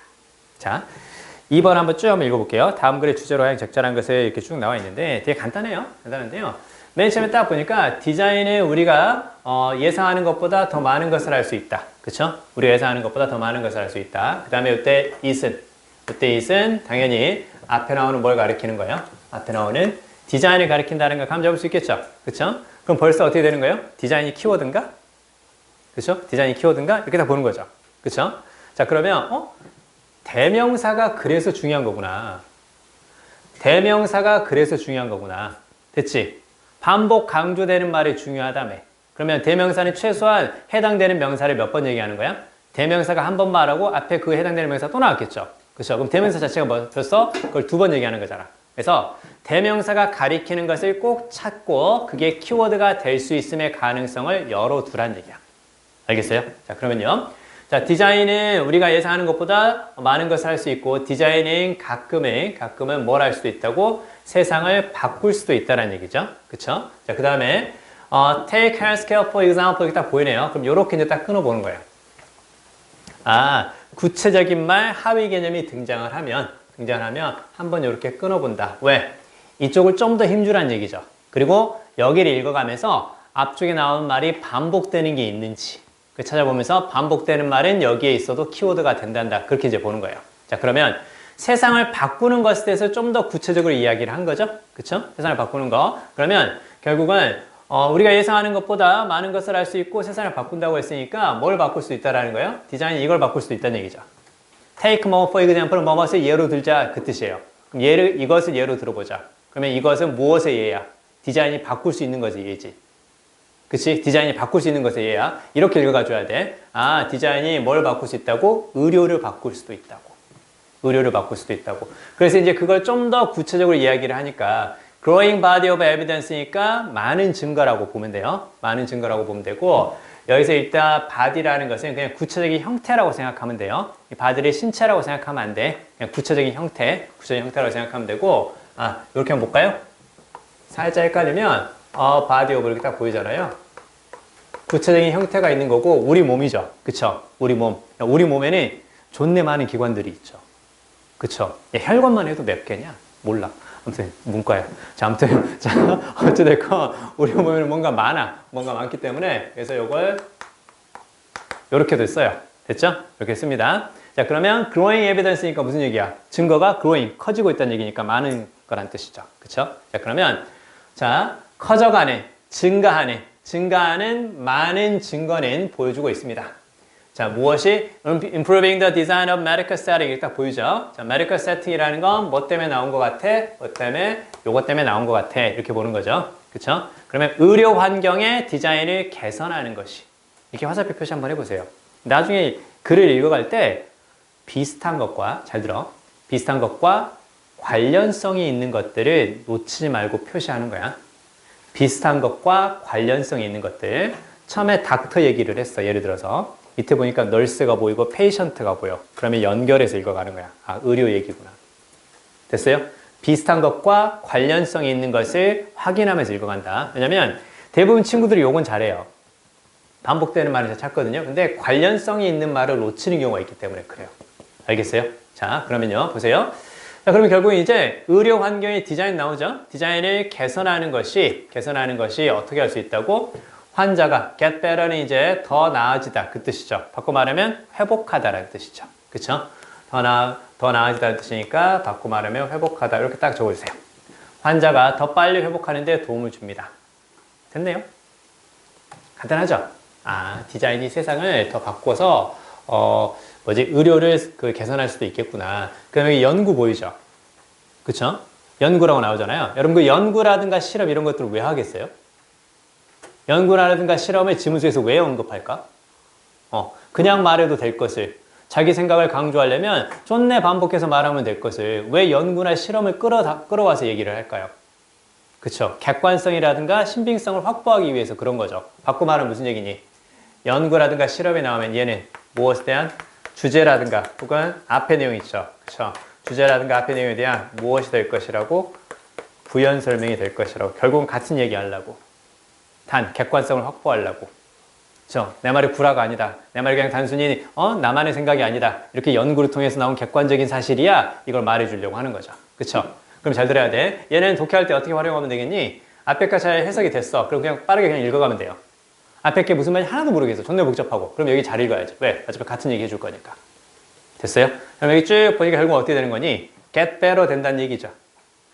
Speaker 1: 자, 2번 한번 쭉 한번 읽어볼게요. 다음 글의 주제로 하여 적절한 것에 이렇게 쭉 나와 있는데 되게 간단해요. 간단한데요. 맨 처음에 딱 보니까 디자인은 우리가 예상하는 것보다 더 많은 것을 할 수 있다. 그쵸? 우리가 예상하는 것보다 더 많은 것을 할 수 있다. 그 다음에 이때 it은 당연히 앞에 나오는 뭘 가리키는 거예요? 앞에 나오는 디자인을 가리킨다는 걸 감 잡을 수 있겠죠? 그쵸? 그럼 벌써 어떻게 되는 거예요? 디자인이 키워드인가? 그쵸? 디자인이 키워드인가? 이렇게 다 보는 거죠. 그쵸? 자, 그러면 대명사가 그래서 중요한 거구나. 대명사가 그래서 중요한 거구나. 됐지? 반복 강조되는 말이 중요하다며. 그러면 대명사는 최소한 해당되는 명사를 몇 번 얘기하는 거야? 대명사가 한 번 말하고 앞에 그 해당되는 명사 또 나왔겠죠. 그렇죠? 그럼 대명사 자체가 뭐였어? 그걸 두 번 얘기하는 거잖아. 그래서 대명사가 가리키는 것을 꼭 찾고 그게 키워드가 될 수 있음의 가능성을 열어두란 얘기야. 알겠어요? 자, 그러면요. 자, 디자인은 우리가 예상하는 것보다 많은 것을 할 수 있고 디자인은 가끔은 뭘 할 수도 있다고 세상을 바꿀 수도 있다는 얘기죠. 그쵸? 자, 그 다음에 take healthcare for example 이렇게 딱 보이네요. 그럼 이렇게 이제 딱 끊어보는 거예요. 아, 구체적인 말 하위 개념이 등장을 하면 한번 이렇게 끊어본다. 왜? 이쪽을 좀 더 힘주란 얘기죠. 그리고 여기를 읽어가면서 앞쪽에 나온 말이 반복되는 게 있는지 찾아보면서 반복되는 말은 여기에 있어도 키워드가 된단다. 그렇게 이제 보는 거예요. 자, 그러면 세상을 바꾸는 것에 대해서 좀 더 구체적으로 이야기를 한 거죠. 그쵸? 세상을 바꾸는 거. 그러면 결국은 우리가 예상하는 것보다 많은 것을 할 수 있고 세상을 바꾼다고 했으니까 뭘 바꿀 수 있다라는 거예요? 디자인이 이걸 바꿀 수 있다는 얘기죠. take more for example, 뭐뭇을 예로 들자 그 뜻이에요. 그럼 이것을 예로 들어보자. 그러면 이것은 무엇의 예야? 디자인이 바꿀 수 있는 것의 예지. 그치? 디자인이 바꿀 수 있는 것의 예야. 이렇게 읽어가줘야 돼. 아, 디자인이 뭘 바꿀 수 있다고? 의료를 바꿀 수도 있다고. 의료를 바꿀 수도 있다고. 그래서 이제 그걸 좀 더 구체적으로 이야기를 하니까 growing body of evidence니까 많은 증거라고 보면 돼요. 많은 증거라고 보면 되고 여기서 일단 body라는 것은 그냥 구체적인 형태라고 생각하면 돼요. 이 body를 신체라고 생각하면 안 돼. 그냥 구체적인 형태라고 생각하면 되고 이렇게 한번 볼까요? 살짝 헷갈리면 body of 이렇게 딱 보이잖아요. 구체적인 형태가 있는 거고 우리 몸이죠. 그쵸? 우리 몸. 우리 몸에는 존내 많은 기관들이 있죠. 그쵸? 혈관만 해도 몇 개냐? 몰라. 아무튼 문과야. 자, 아무튼 자, 어찌됐건 우리 몸에는 뭔가 많기 때문에 그래서 이걸 이렇게도 써요. 됐죠? 이렇게 씁니다. 자, 그러면 growing evidence니까 무슨 얘기야? 증거가 growing, 커지고 있다는 얘기니까 많은 거란 뜻이죠. 그쵸? 자, 그러면 자, 커져가는, 증가하는 많은 증거는 보여주고 있습니다. 자, 무엇이? Improving the design of medical setting. 딱 보이죠? 자, medical setting이라는 건 뭐 때문에 나온 것 같아? 요것 때문에 나온 것 같아. 이렇게 보는 거죠. 그쵸? 그러면 의료 환경의 디자인을 개선하는 것이. 이렇게 화살표 표시 한번 해보세요. 나중에 글을 읽어갈 때 비슷한 것과, 잘 들어. 비슷한 것과 관련성이 있는 것들을 놓치지 말고 표시하는 거야. 비슷한 것과 관련성이 있는 것들. 처음에 닥터 얘기를 했어. 예를 들어서. 밑에 보니까 널스가 보이고 페이션트가 보여. 그러면 연결해서 읽어가는 거야. 아, 의료 얘기구나. 됐어요? 비슷한 것과 관련성이 있는 것을 확인하면서 읽어간다. 왜냐면 대부분 친구들이 요건 잘해요. 반복되는 말을 잘 찾거든요. 근데 관련성이 있는 말을 놓치는 경우가 있기 때문에 그래요. 알겠어요? 자, 그러면요. 보세요. 자, 그러면 결국 이제 의료 환경의 디자인 나오죠? 디자인을 개선하는 것이 어떻게 할 수 있다고? 환자가 get better는 이제 더 나아지다 그 뜻이죠. 바꿔 말하면 회복하다라는 뜻이죠. 그쵸? 더 나아지다는 뜻이니까 바꿔 말하면 회복하다 이렇게 딱 적어주세요. 환자가 더 빨리 회복하는 데 도움을 줍니다. 됐네요? 간단하죠? 아, 디자인이 세상을 더 바꿔서 의료를 개선할 수도 있겠구나. 그다음에 여기 연구 보이죠? 그쵸? 연구라고 나오잖아요. 여러분 그 연구라든가 실험 이런 것들을 왜 하겠어요? 연구라든가 실험을 지문수에서 왜 언급할까? 그냥 말해도 될 것을 자기 생각을 강조하려면 쫀내 반복해서 말하면 될 것을 왜 연구나 실험을 끌어와서 얘기를 할까요? 그쵸? 객관성이라든가 신빙성을 확보하기 위해서 그런 거죠. 바꿔 말하면 무슨 얘기니? 연구라든가 실험이 나오면 얘는 무엇에 대한 주제라든가 혹은 앞의 내용 있죠. 그쵸? 주제라든가 앞의 내용에 대한 무엇이 될 것이라고 부연 설명이 될 것이라고 결국은 같은 얘기 하려고 단 객관성을 확보하려고 그쵸? 내 말이 구라가 아니다. 내 말이 그냥 단순히 나만의 생각이 아니다. 이렇게 연구를 통해서 나온 객관적인 사실이야 이걸 말해주려고 하는 거죠. 그쵸? 그럼 잘 들어야 돼. 얘는 독해할 때 어떻게 활용하면 되겠니? 앞에 거 잘 해석이 됐어. 그럼 그냥 빠르게 그냥 읽어가면 돼요. 앞에 게 무슨 말인지 하나도 모르겠어. 존나 복잡하고. 그럼 여기 잘 읽어야지. 왜? 어차피 같은 얘기 해줄 거니까. 됐어요? 그럼 여기 쭉 보니까 결국 어떻게 되는 거니? get better 된다는 얘기죠.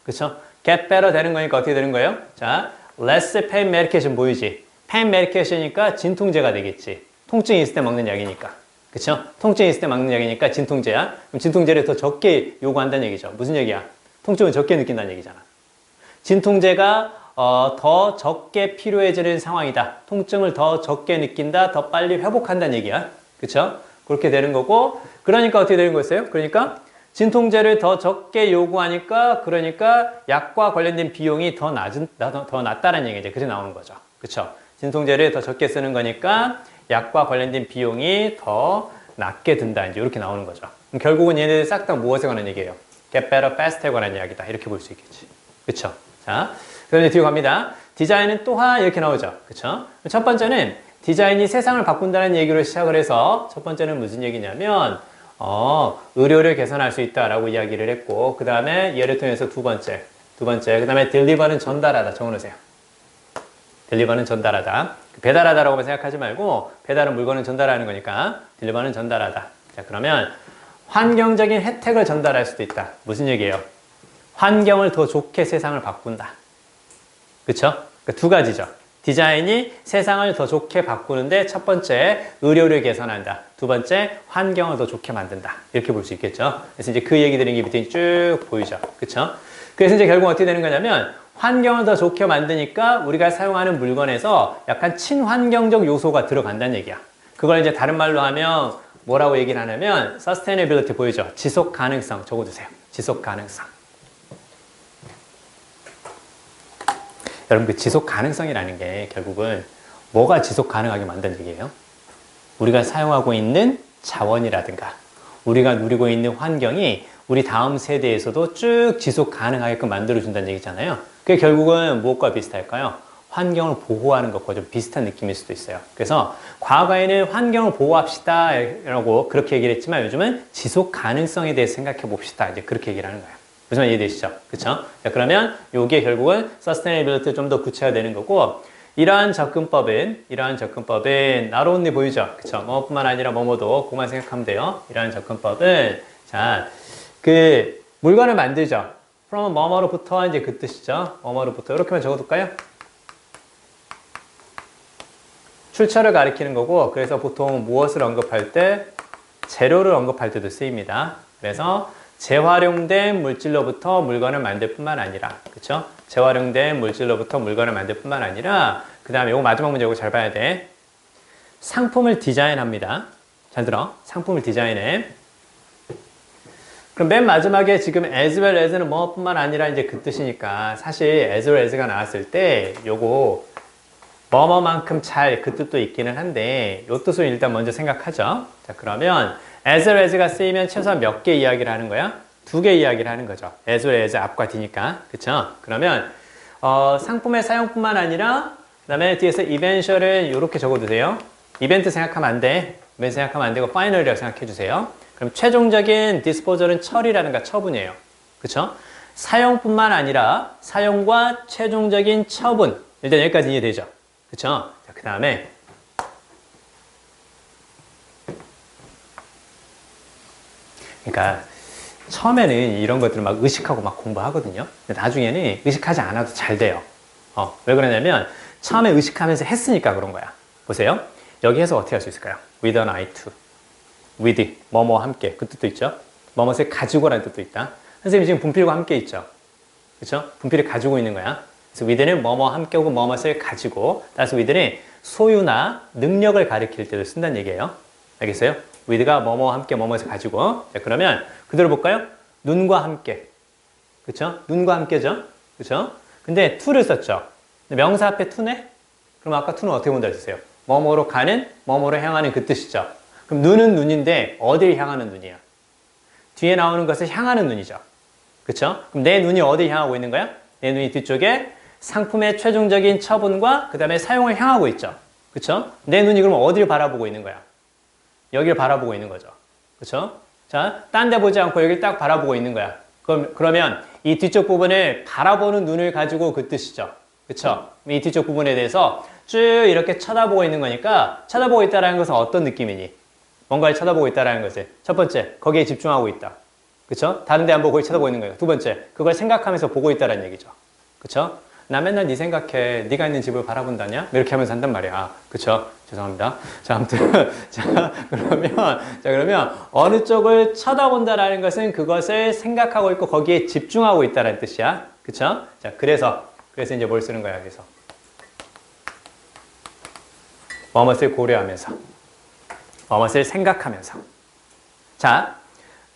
Speaker 1: 그쵸? get better 되는 거니까 어떻게 되는 거예요? 자, less pain medication 보이지? pain medication이니까 진통제가 되겠지. 통증이 있을 때 먹는 약이니까. 그쵸? 통증이 있을 때 먹는 약이니까 진통제야. 그럼 진통제를 더 적게 요구한다는 얘기죠. 무슨 얘기야? 통증을 적게 느낀다는 얘기잖아. 진통제가 더 적게 필요해지는 상황이다. 통증을 더 적게 느낀다. 더 빨리 회복한다는 얘기야. 그쵸? 그렇게 되는 거고 그러니까 어떻게 되는 거였어요? 그러니까 진통제를 더 적게 요구하니까 그러니까 약과 관련된 비용이 더 낮다는 얘기죠. 그래서 나오는 거죠. 그쵸? 진통제를 더 적게 쓰는 거니까 약과 관련된 비용이 더 낮게 든다. 이제 이렇게 나오는 거죠. 그럼 결국은 얘네들 싹 다 무엇에 관한 얘기예요? get better, fast에 관한 이야기다. 이렇게 볼 수 있겠지. 그쵸? 자, 그럼 이제 뒤로 갑니다. 디자인은 또한 이렇게 나오죠. 그쵸? 첫 번째는 디자인이 세상을 바꾼다는 얘기로 시작을 해서 첫 번째는 무슨 얘기냐면 의료를 개선할 수 있다라고 이야기를 했고 그 다음에 예를 통해서 두 번째 그 다음에 deliver는 전달하다 적어놓으세요. deliver는 전달하다. 배달하다라고만 생각하지 말고 배달은 물건을 전달하는 거니까 deliver는 전달하다. 자, 그러면 환경적인 혜택을 전달할 수도 있다. 무슨 얘기예요? 환경을 더 좋게 세상을 바꾼다. 그쵸? 그러니까 두 가지죠. 디자인이 세상을 더 좋게 바꾸는데 첫 번째 의료를 개선한다. 두 번째 환경을 더 좋게 만든다. 이렇게 볼 수 있겠죠. 그래서 이제 그 얘기 드린 게 밑에 쭉 보이죠. 그쵸? 그래서 이제 결국 어떻게 되는 거냐면 환경을 더 좋게 만드니까 우리가 사용하는 물건에서 약간 친환경적 요소가 들어간다는 얘기야. 그걸 이제 다른 말로 하면 뭐라고 얘기를 하냐면 sustainability 보이죠? 지속 가능성 적어두세요. 지속 가능성. 여러분 그 지속 가능성이라는 게 결국은 뭐가 지속 가능하게 만드는 얘기예요? 우리가 사용하고 있는 자원이라든가 우리가 누리고 있는 환경이 우리 다음 세대에서도 쭉 지속 가능하게끔 만들어준다는 얘기잖아요. 그게 결국은 무엇과 비슷할까요? 환경을 보호하는 것과 좀 비슷한 느낌일 수도 있어요. 그래서 과거에는 환경을 보호합시다 라고 그렇게 얘기를 했지만 요즘은 지속 가능성에 대해서 생각해 봅시다. 이제 그렇게 얘기를 하는 거예요. 무슨 말 이해되시죠? 그쵸? 자, 그러면 요게 결국은 sustainability 좀 더 구체화되는 거고 이러한 접근법은 not only 보이죠? 그쵸? 뭐뿐만 아니라 뭐뭐도 그것만 생각하면 돼요. 이러한 접근법은 자, 그 물건을 만들죠. from 뭐뭐로부터 이제 그 뜻이죠. 뭐뭐로부터 이렇게만 적어둘까요? 출처를 가리키는 거고 그래서 보통 무엇을 언급할 때 재료를 언급할 때도 쓰입니다. 그래서 재활용된 물질로부터 물건을 만들 뿐만 아니라 그쵸? 재활용된 물질로부터 물건을 만들 뿐만 아니라 그 다음에 이거 마지막 문제 이거 잘 봐야 돼. 상품을 디자인합니다. 잘 들어. 상품을 디자인해. 그럼 맨 마지막에 지금 as well as는 뭐뿐만 아니라 이제 그 뜻이니까 사실 as well as가 나왔을 때 요거 뭐뭐만큼 잘 그 뜻도 있기는 한데 요 뜻을 일단 먼저 생각하죠. 자, 그러면 as well as가 쓰이면 최소한 몇 개 이야기를 하는 거야? 두 개 이야기를 하는 거죠. as well as 앞과 뒤니까. 그쵸? 그러면 상품의 사용뿐만 아니라 그 다음에 뒤에서 eventual은 이렇게 적어두세요. 이벤트 생각하면 안 돼. 이벤트 생각하면 안 되고 final이라고 생각해 주세요. 그럼 최종적인 disposal은 처리라든가 처분이에요. 그쵸? 사용뿐만 아니라 사용과 최종적인 처분. 일단 여기까지 이해되죠? 그쵸? 자, 그 다음에 그러니까 처음에는 이런 것들을 막 의식하고 막 공부하거든요. 근데 나중에는 의식하지 않아도 잘 돼요. 왜 그러냐면 처음에 의식하면서 했으니까 그런 거야. 보세요. 여기 해서 어떻게 할 수 있을까요? with an eye to. with, 뭐뭐 함께. 그 뜻도 있죠. 뭐뭐를 가지고라는 뜻도 있다. 선생님이 지금 분필과 함께 있죠. 그렇죠? 분필을 가지고 있는 거야. 그래서 with는 뭐뭐 함께 오고 뭐뭐를 가지고 따라서 with는 소유나 능력을 가리킬 때도 쓴다는 얘기예요. 알겠어요? with가 뭐뭐 함께 뭐뭐를 가지고. 자, 그러면 그대로 볼까요? 눈과 함께. 그렇죠? 눈과 함께죠. 그렇죠? 근데 to를 썼죠. 근데 명사 앞에 to네? 그럼 아까 to는 어떻게 본다 했어요? 뭐뭐로 가는, 뭐뭐로 향하는 그 뜻이죠. 그럼 눈은 눈인데 어디를 향하는 눈이야? 뒤에 나오는 것을 향하는 눈이죠. 그쵸? 그럼 내 눈이 어디 향하고 있는 거야? 내 눈이 뒤쪽에 상품의 최종적인 처분과 그 다음에 사용을 향하고 있죠. 그쵸? 내 눈이 그럼 어디를 바라보고 있는 거야? 여기를 바라보고 있는 거죠. 그쵸? 자, 딴 데 보지 않고 여기를 딱 바라보고 있는 거야. 그러면 이 뒤쪽 부분을 바라보는 눈을 가지고 그 뜻이죠. 그쵸? 이 뒤쪽 부분에 대해서 쭉 이렇게 쳐다보고 있는 거니까 쳐다보고 있다는 것은 어떤 느낌이니? 뭔가를 쳐다보고 있다는 것을 첫 번째, 거기에 집중하고 있다. 그쵸? 다른 데 안 보고 거기 쳐다보고 있는 거예요. 두 번째, 그걸 생각하면서 보고 있다는 얘기죠. 그쵸? 나 맨날 네 생각해. 네가 있는 집을 바라본다냐? 이렇게 하면서 한단 말이야. 그쵸? 죄송합니다. 자, 아무튼 그러면 어느 쪽을 쳐다본다라는 것은 그것을 생각하고 있고 거기에 집중하고 있다는 뜻이야. 그쵸? 자, 그래서 이제 뭘 쓰는 거야, 여기서. 뭐뭇을 고려하면서. 뭐뭇을 생각하면서. 자,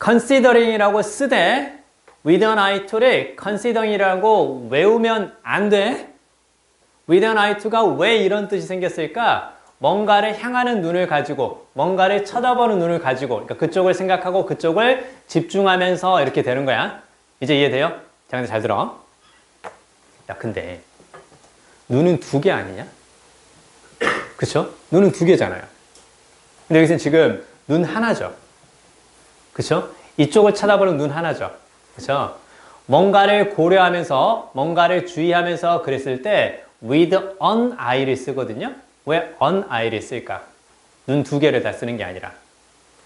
Speaker 1: considering이라고 쓰되 with an eye to를 considering이라고 외우면 안 돼. with an eye to가 왜 이런 뜻이 생겼을까? 뭔가를 향하는 눈을 가지고 뭔가를 쳐다보는 눈을 가지고 그러니까 그쪽을 생각하고 그쪽을 집중하면서 이렇게 되는 거야. 이제 이해돼요? 자, 근데 잘 들어. 야, 근데 눈은 두 개 아니냐? 그쵸? 눈은 두 개잖아요. 근데 여기서는 지금 눈 하나죠. 그쵸? 이쪽을 쳐다보는 눈 하나죠. 그쵸? 뭔가를 고려하면서, 뭔가를 주의하면서 그랬을 때 with an eye를 쓰거든요. 왜 an eye를 쓸까? 눈 두 개를 다 쓰는 게 아니라.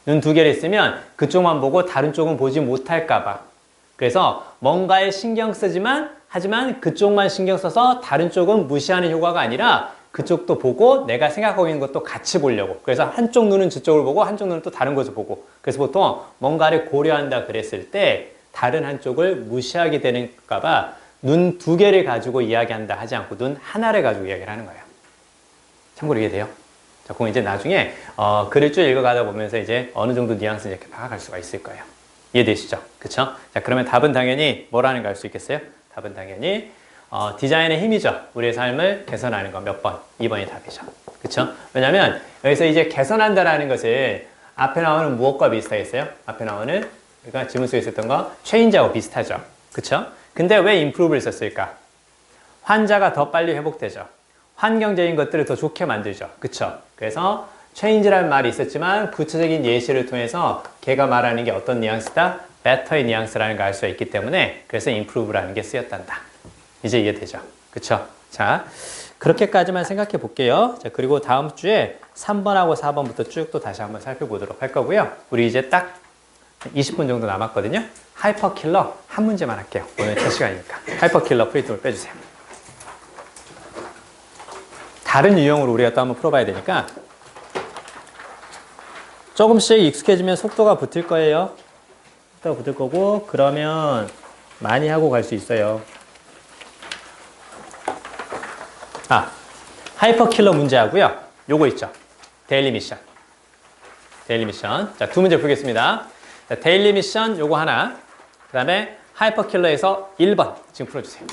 Speaker 1: 눈 두 개를 쓰면 그쪽만 보고 다른 쪽은 보지 못할까 봐. 그래서 뭔가에 신경 쓰지만, 하지만 그쪽만 신경 써서 다른 쪽은 무시하는 효과가 아니라 그쪽도 보고 내가 생각하고 있는 것도 같이 보려고. 그래서 한쪽 눈은 저쪽을 보고 한쪽 눈은 또 다른 것을 보고. 그래서 보통 뭔가를 고려한다 그랬을 때 다른 한쪽을 무시하게 되는가 봐 눈 두 개를 가지고 이야기한다 하지 않고 눈 하나를 가지고 이야기를 하는 거예요. 참고로 이해돼요? 자, 그럼 이제 나중에 글을 쭉 읽어가다 보면서 이제 어느 정도 뉘앙스 이렇게 파악할 수가 있을 거예요. 이해되시죠? 그쵸? 자, 그러면 답은 당연히 뭐라는 거 알 수 있겠어요? 답은 당연히 디자인의 힘이죠. 우리의 삶을 개선하는 거 몇 번? 2번이 답이죠. 그쵸? 왜냐면 여기서 이제 개선한다라는 것을 앞에 나오는 무엇과 비슷하겠어요? 앞에 나오는 그러니까 지문 속에 있었던 거 change하고 비슷하죠. 그쵸? 근데 왜 improve를 썼을까? 환자가 더 빨리 회복되죠. 환경적인 것들을 더 좋게 만들죠. 그쵸? 그래서 change라는 말이 있었지만 구체적인 예시를 통해서 걔가 말하는 게 어떤 뉘앙스다? better의 뉘앙스라는 걸 알 수가 있기 때문에 그래서 improve라는 게 쓰였단다. 이제 이해되죠? 그쵸? 자, 그렇게까지만 생각해 볼게요. 자, 그리고 다음 주에 3번하고 4번부터 쭉 또 다시 한번 살펴보도록 할 거고요. 우리 이제 딱 20분 정도 남았거든요. 하이퍼킬러 한 문제만 할게요. 오늘 첫 시간이니까. 하이퍼킬러 프리토를 빼주세요. 다른 유형으로 우리가 또 한번 풀어봐야 되니까 조금씩 익숙해지면 속도가 붙을 거예요. 속도가 붙을 거고 그러면 많이 하고 갈 수 있어요. 하이퍼킬러 문제 하고요. 요거 있죠. 데일리 미션. 데일리 미션. 자, 두 문제 풀겠습니다. 자, 데일리 미션 요거 하나. 그 다음에 하이퍼킬러에서 1번 지금 풀어주세요.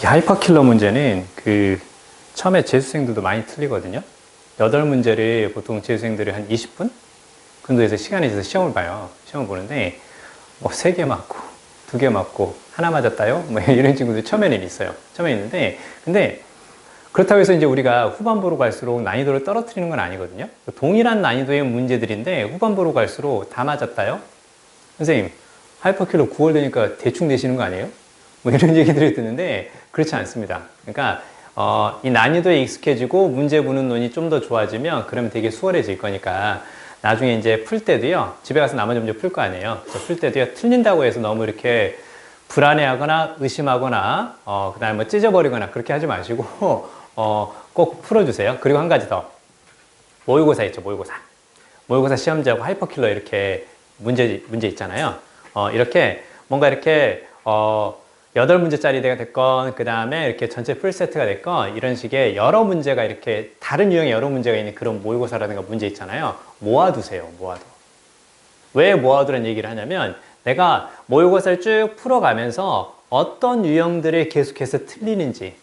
Speaker 1: 하이퍼킬러 문제는 처음에 재수생들도 많이 틀리거든요. 8문제를 보통 재수생들이 한 20분? 그 정도에서 시간이 있어서 시험을 봐요. 시험을 보는데, 3개 맞고, 2개 맞고, 하나 맞았다요? 이런 친구들 처음에는 있어요. 처음에 있는데, 근데 그렇다고 해서 이제 우리가 후반부로 갈수록 난이도를 떨어뜨리는 건 아니거든요. 동일한 난이도의 문제들인데 후반부로 갈수록 다 맞았다요? 선생님, 하이퍼킬러 9월 되니까 대충 내시는 거 아니에요? 이런 얘기들이 드는데 그렇지 않습니다. 그러니까 이 난이도에 익숙해지고 문제 보는 눈이 좀 더 좋아지면 그러면 되게 수월해질 거니까 나중에 이제 풀 때도요, 집에 가서 나머지 문제 풀 거 아니에요. 그래서 풀 때도요, 틀린다고 해서 너무 이렇게 불안해하거나 의심하거나 그 다음에 뭐 찢어버리거나 그렇게 하지 마시고 꼭 풀어주세요. 그리고 한 가지 더, 모의고사 있죠. 모의고사 시험지하고 하이퍼킬러 이렇게 문제 있잖아요. 이렇게 뭔가 이렇게 8문제짜리 대가 됐건 그 다음에 이렇게 전체 풀세트가 됐건 이런 식의 여러 문제가 이렇게 다른 유형의 여러 문제가 있는 그런 모의고사라든가 문제 있잖아요. 모아두세요. 왜 모아두라는 얘기를 하냐면 내가 모의고사를 쭉 풀어가면서 어떤 유형들이 계속해서 틀리는지,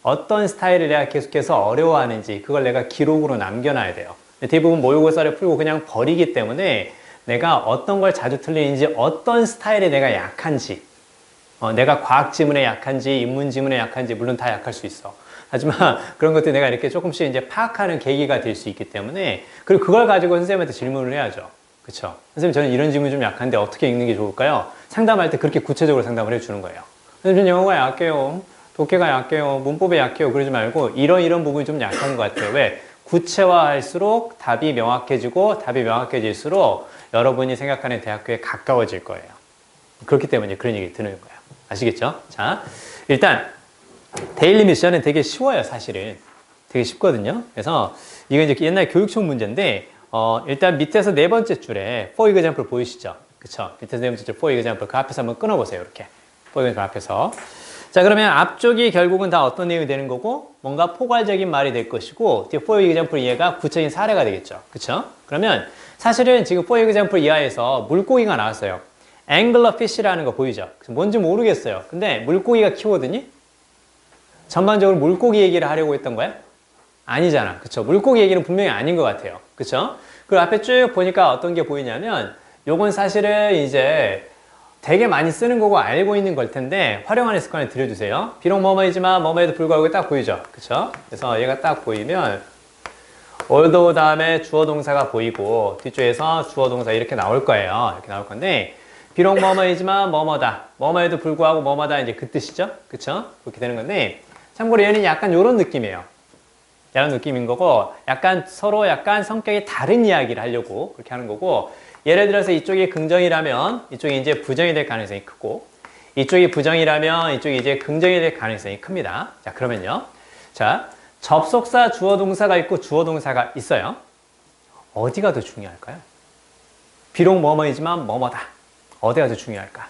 Speaker 1: 어떤 스타일을 내가 계속해서 어려워하는지 그걸 내가 기록으로 남겨놔야 돼요. 대부분 모의고사를 풀고 그냥 버리기 때문에 내가 어떤 걸 자주 틀리는지, 어떤 스타일에 내가 약한지, 내가 과학 지문에 약한지, 인문 지문에 약한지, 물론 다 약할 수 있어. 하지만 그런 것들 내가 이렇게 조금씩 이제 파악하는 계기가 될 수 있기 때문에, 그리고 그걸 가지고 선생님한테 질문을 해야죠. 그쵸? 선생님, 저는 이런 지문이 좀 약한데 어떻게 읽는 게 좋을까요? 상담할 때 그렇게 구체적으로 상담을 해주는 거예요. 선생님, 영어가 약해요. 독해가 약해요. 문법이 약해요. 그러지 말고 이런 부분이 좀 약한 것 같아요. 왜? 구체화할수록 답이 명확해지고 답이 명확해질수록 여러분이 생각하는 대학교에 가까워질 거예요. 그렇기 때문에 그런 얘기 드는 거예요. 아시겠죠? 자, 일단 데일리 미션은 되게 쉬워요. 사실은 되게 쉽거든요. 그래서 이거 이제 옛날 교육청 문제인데 일단 밑에서 4번째 줄에 for example 보이시죠? 그쵸? 밑에서 4번째 줄 for example 그 앞에서 한번 끊어보세요. 이렇게 for example 앞에서. 자, 그러면 앞쪽이 결국은 다 어떤 내용이 되는 거고 뭔가 포괄적인 말이 될 것이고 뒤에 for example 이해가 구체적인 사례가 되겠죠. 그쵸? 그러면 사실은 지금 for example 이하에서 물고기가 나왔어요. anglerfish라는 거 보이죠? 뭔지 모르겠어요. 근데 물고기가 키워드니? 전반적으로 물고기 얘기를 하려고 했던 거야? 아니잖아. 그쵸? 물고기 얘기는 분명히 아닌 것 같아요. 그쵸? 그리고 앞에 쭉 보니까 어떤 게 보이냐면 요건 사실은 이제 되게 많이 쓰는 거고 알고 있는 걸 텐데 활용하는 습관을 들여주세요. 비록 뭐뭐이지만 뭐뭐에도 불구하고 딱 보이죠? 그쵸? 그래서 얘가 딱 보이면 although 다음에 주어 동사가 보이고 뒤쪽에서 주어 동사 이렇게 나올 거예요. 이렇게 나올 건데 비록 뭐뭐이지만 뭐뭐다. 뭐뭐에도 불구하고 뭐뭐다 이제 그 뜻이죠? 그쵸? 그렇게 되는 건데 참고로 얘는 약간 이런 느낌이에요. 이런 느낌인 거고 약간 서로 약간 성격이 다른 이야기를 하려고 그렇게 하는 거고 예를 들어서 이쪽이 긍정이라면 이쪽이 이제 부정이 될 가능성이 크고 이쪽이 부정이라면 이쪽이 이제 긍정이 될 가능성이 큽니다. 자, 그러면요. 자, 접속사 주어 동사가 있고 주어 동사가 있어요. 어디가 더 중요할까요? 비록 뭐뭐이지만 뭐뭐다. 어디가 더 중요할까?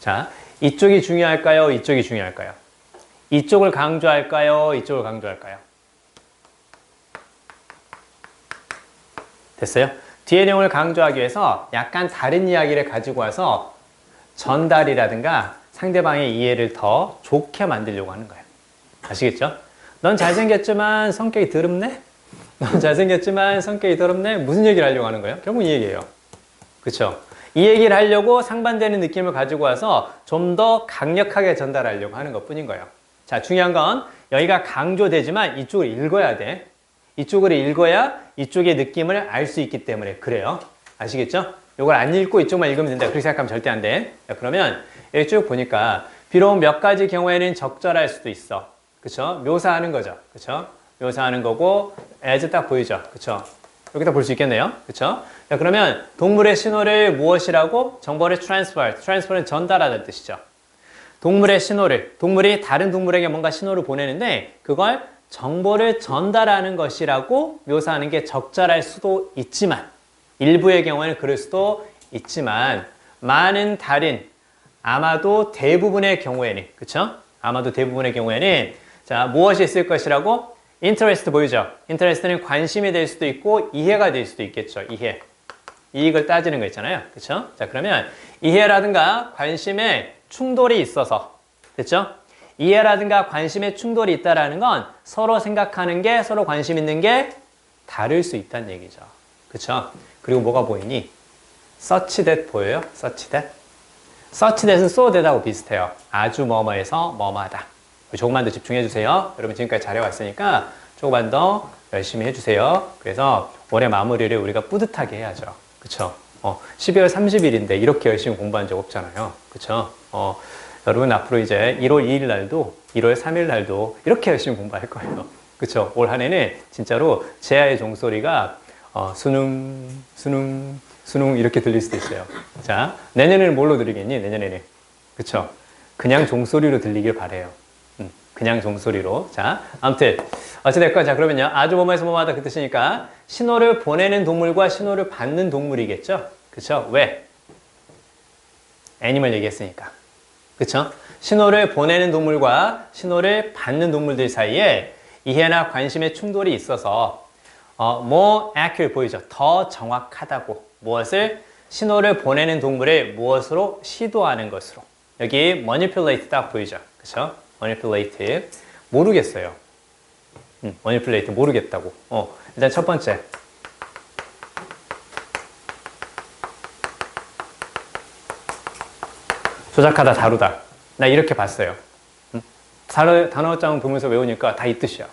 Speaker 1: 자, 이쪽이 중요할까요? 이쪽이 중요할까요? 이쪽을 강조할까요? 이쪽을 강조할까요? 됐어요? 뒤에 내용을 강조하기 위해서 약간 다른 이야기를 가지고 와서 전달이라든가 상대방의 이해를 더 좋게 만들려고 하는 거예요. 아시겠죠? 넌 잘생겼지만 성격이 더럽네? 넌 잘생겼지만 성격이 더럽네? 무슨 얘기를 하려고 하는 거예요? 결국 이 얘기예요. 그쵸? 이 얘기를 하려고 상반되는 느낌을 가지고 와서 좀 더 강력하게 전달하려고 하는 것 뿐인 거예요. 자, 중요한 건 여기가 강조되지만 이쪽을 읽어야 돼. 이쪽을 읽어야 이쪽의 느낌을 알 수 있기 때문에 그래요. 아시겠죠? 이걸 안 읽고 이쪽만 읽으면 된다. 그렇게 생각하면 절대 안 돼. 자, 그러면 여기 쭉 보니까 비록 몇 가지 경우에는 적절할 수도 있어. 그쵸? 묘사하는 거죠. 그쵸? 묘사하는 거고 as 딱 보이죠. 그쵸? 여기다 볼 수 있겠네요. 그쵸? 자, 그러면 동물의 신호를 무엇이라고? 정보를 transfer는 전달하는 뜻이죠. 동물의 신호를, 동물이 다른 동물에게 뭔가 신호를 보내는데 그걸 정보를 전달하는 것이라고 묘사하는 게 적절할 수도 있지만 일부의 경우에는 그럴 수도 있지만 많은 다른 아마도 대부분의 경우에는 그쵸? 아마도 대부분의 경우에는 자, 무엇이 있을 것이라고? interest 보이죠? interest는 관심이 될 수도 있고 이해가 될 수도 있겠죠. 이해. 이익을 따지는 거 있잖아요. 그쵸? 자, 그러면 이해라든가 관심에 충돌이 있어서 됐죠? 이해라든가 관심의 충돌이 있다라는 건 서로 생각하는 게, 서로 관심 있는 게 다를 수 있다는 얘기죠. 그쵸? 그리고 뭐가 보이니? such that 보여요? such that? such that은 so that하고 비슷해요. 아주 뭐뭐해서 뭐뭐하다. 조금만 더 집중해 주세요. 여러분 지금까지 잘해왔으니까 조금만 더 열심히 해주세요. 그래서 올해 마무리를 우리가 뿌듯하게 해야죠. 그쵸? 12월 30일인데 이렇게 열심히 공부한 적 없잖아요. 그쵸? 여러분 앞으로 이제 1월 2일 날도 1월 3일 날도 이렇게 열심히 공부할 거예요. 그쵸? 올 한 해는 진짜로 제아의 종소리가 수능 이렇게 들릴 수도 있어요. 자, 내년에는 뭘로 들리겠니? 내년에는. 그쵸? 그냥 종소리로 들리길 바래요. 그냥 종소리로. 자, 아무튼 어찌됐건 자 그러면요. 아주 뭐뭐해서 뭐뭐하다 그 뜻이니까 신호를 보내는 동물과 신호를 받는 동물이겠죠? 그쵸? 왜? 애니멀 얘기했으니까. 그쵸? 신호를 보내는 동물과 신호를 받는 동물들 사이에 이해나 관심의 충돌이 있어서 more accurate 보이죠? 더 정확하다고. 무엇을? 신호를 보내는 동물을 무엇으로? 시도하는 것으로. 여기 manipulate 딱 보이죠? 그쵸? manipulate. 모르겠어요. manipulate 모르겠다고. 일단 첫 번째. 조작하다, 다루다. 나 이렇게 봤어요. 단어장은 보면서 외우니까 다 이 뜻이야.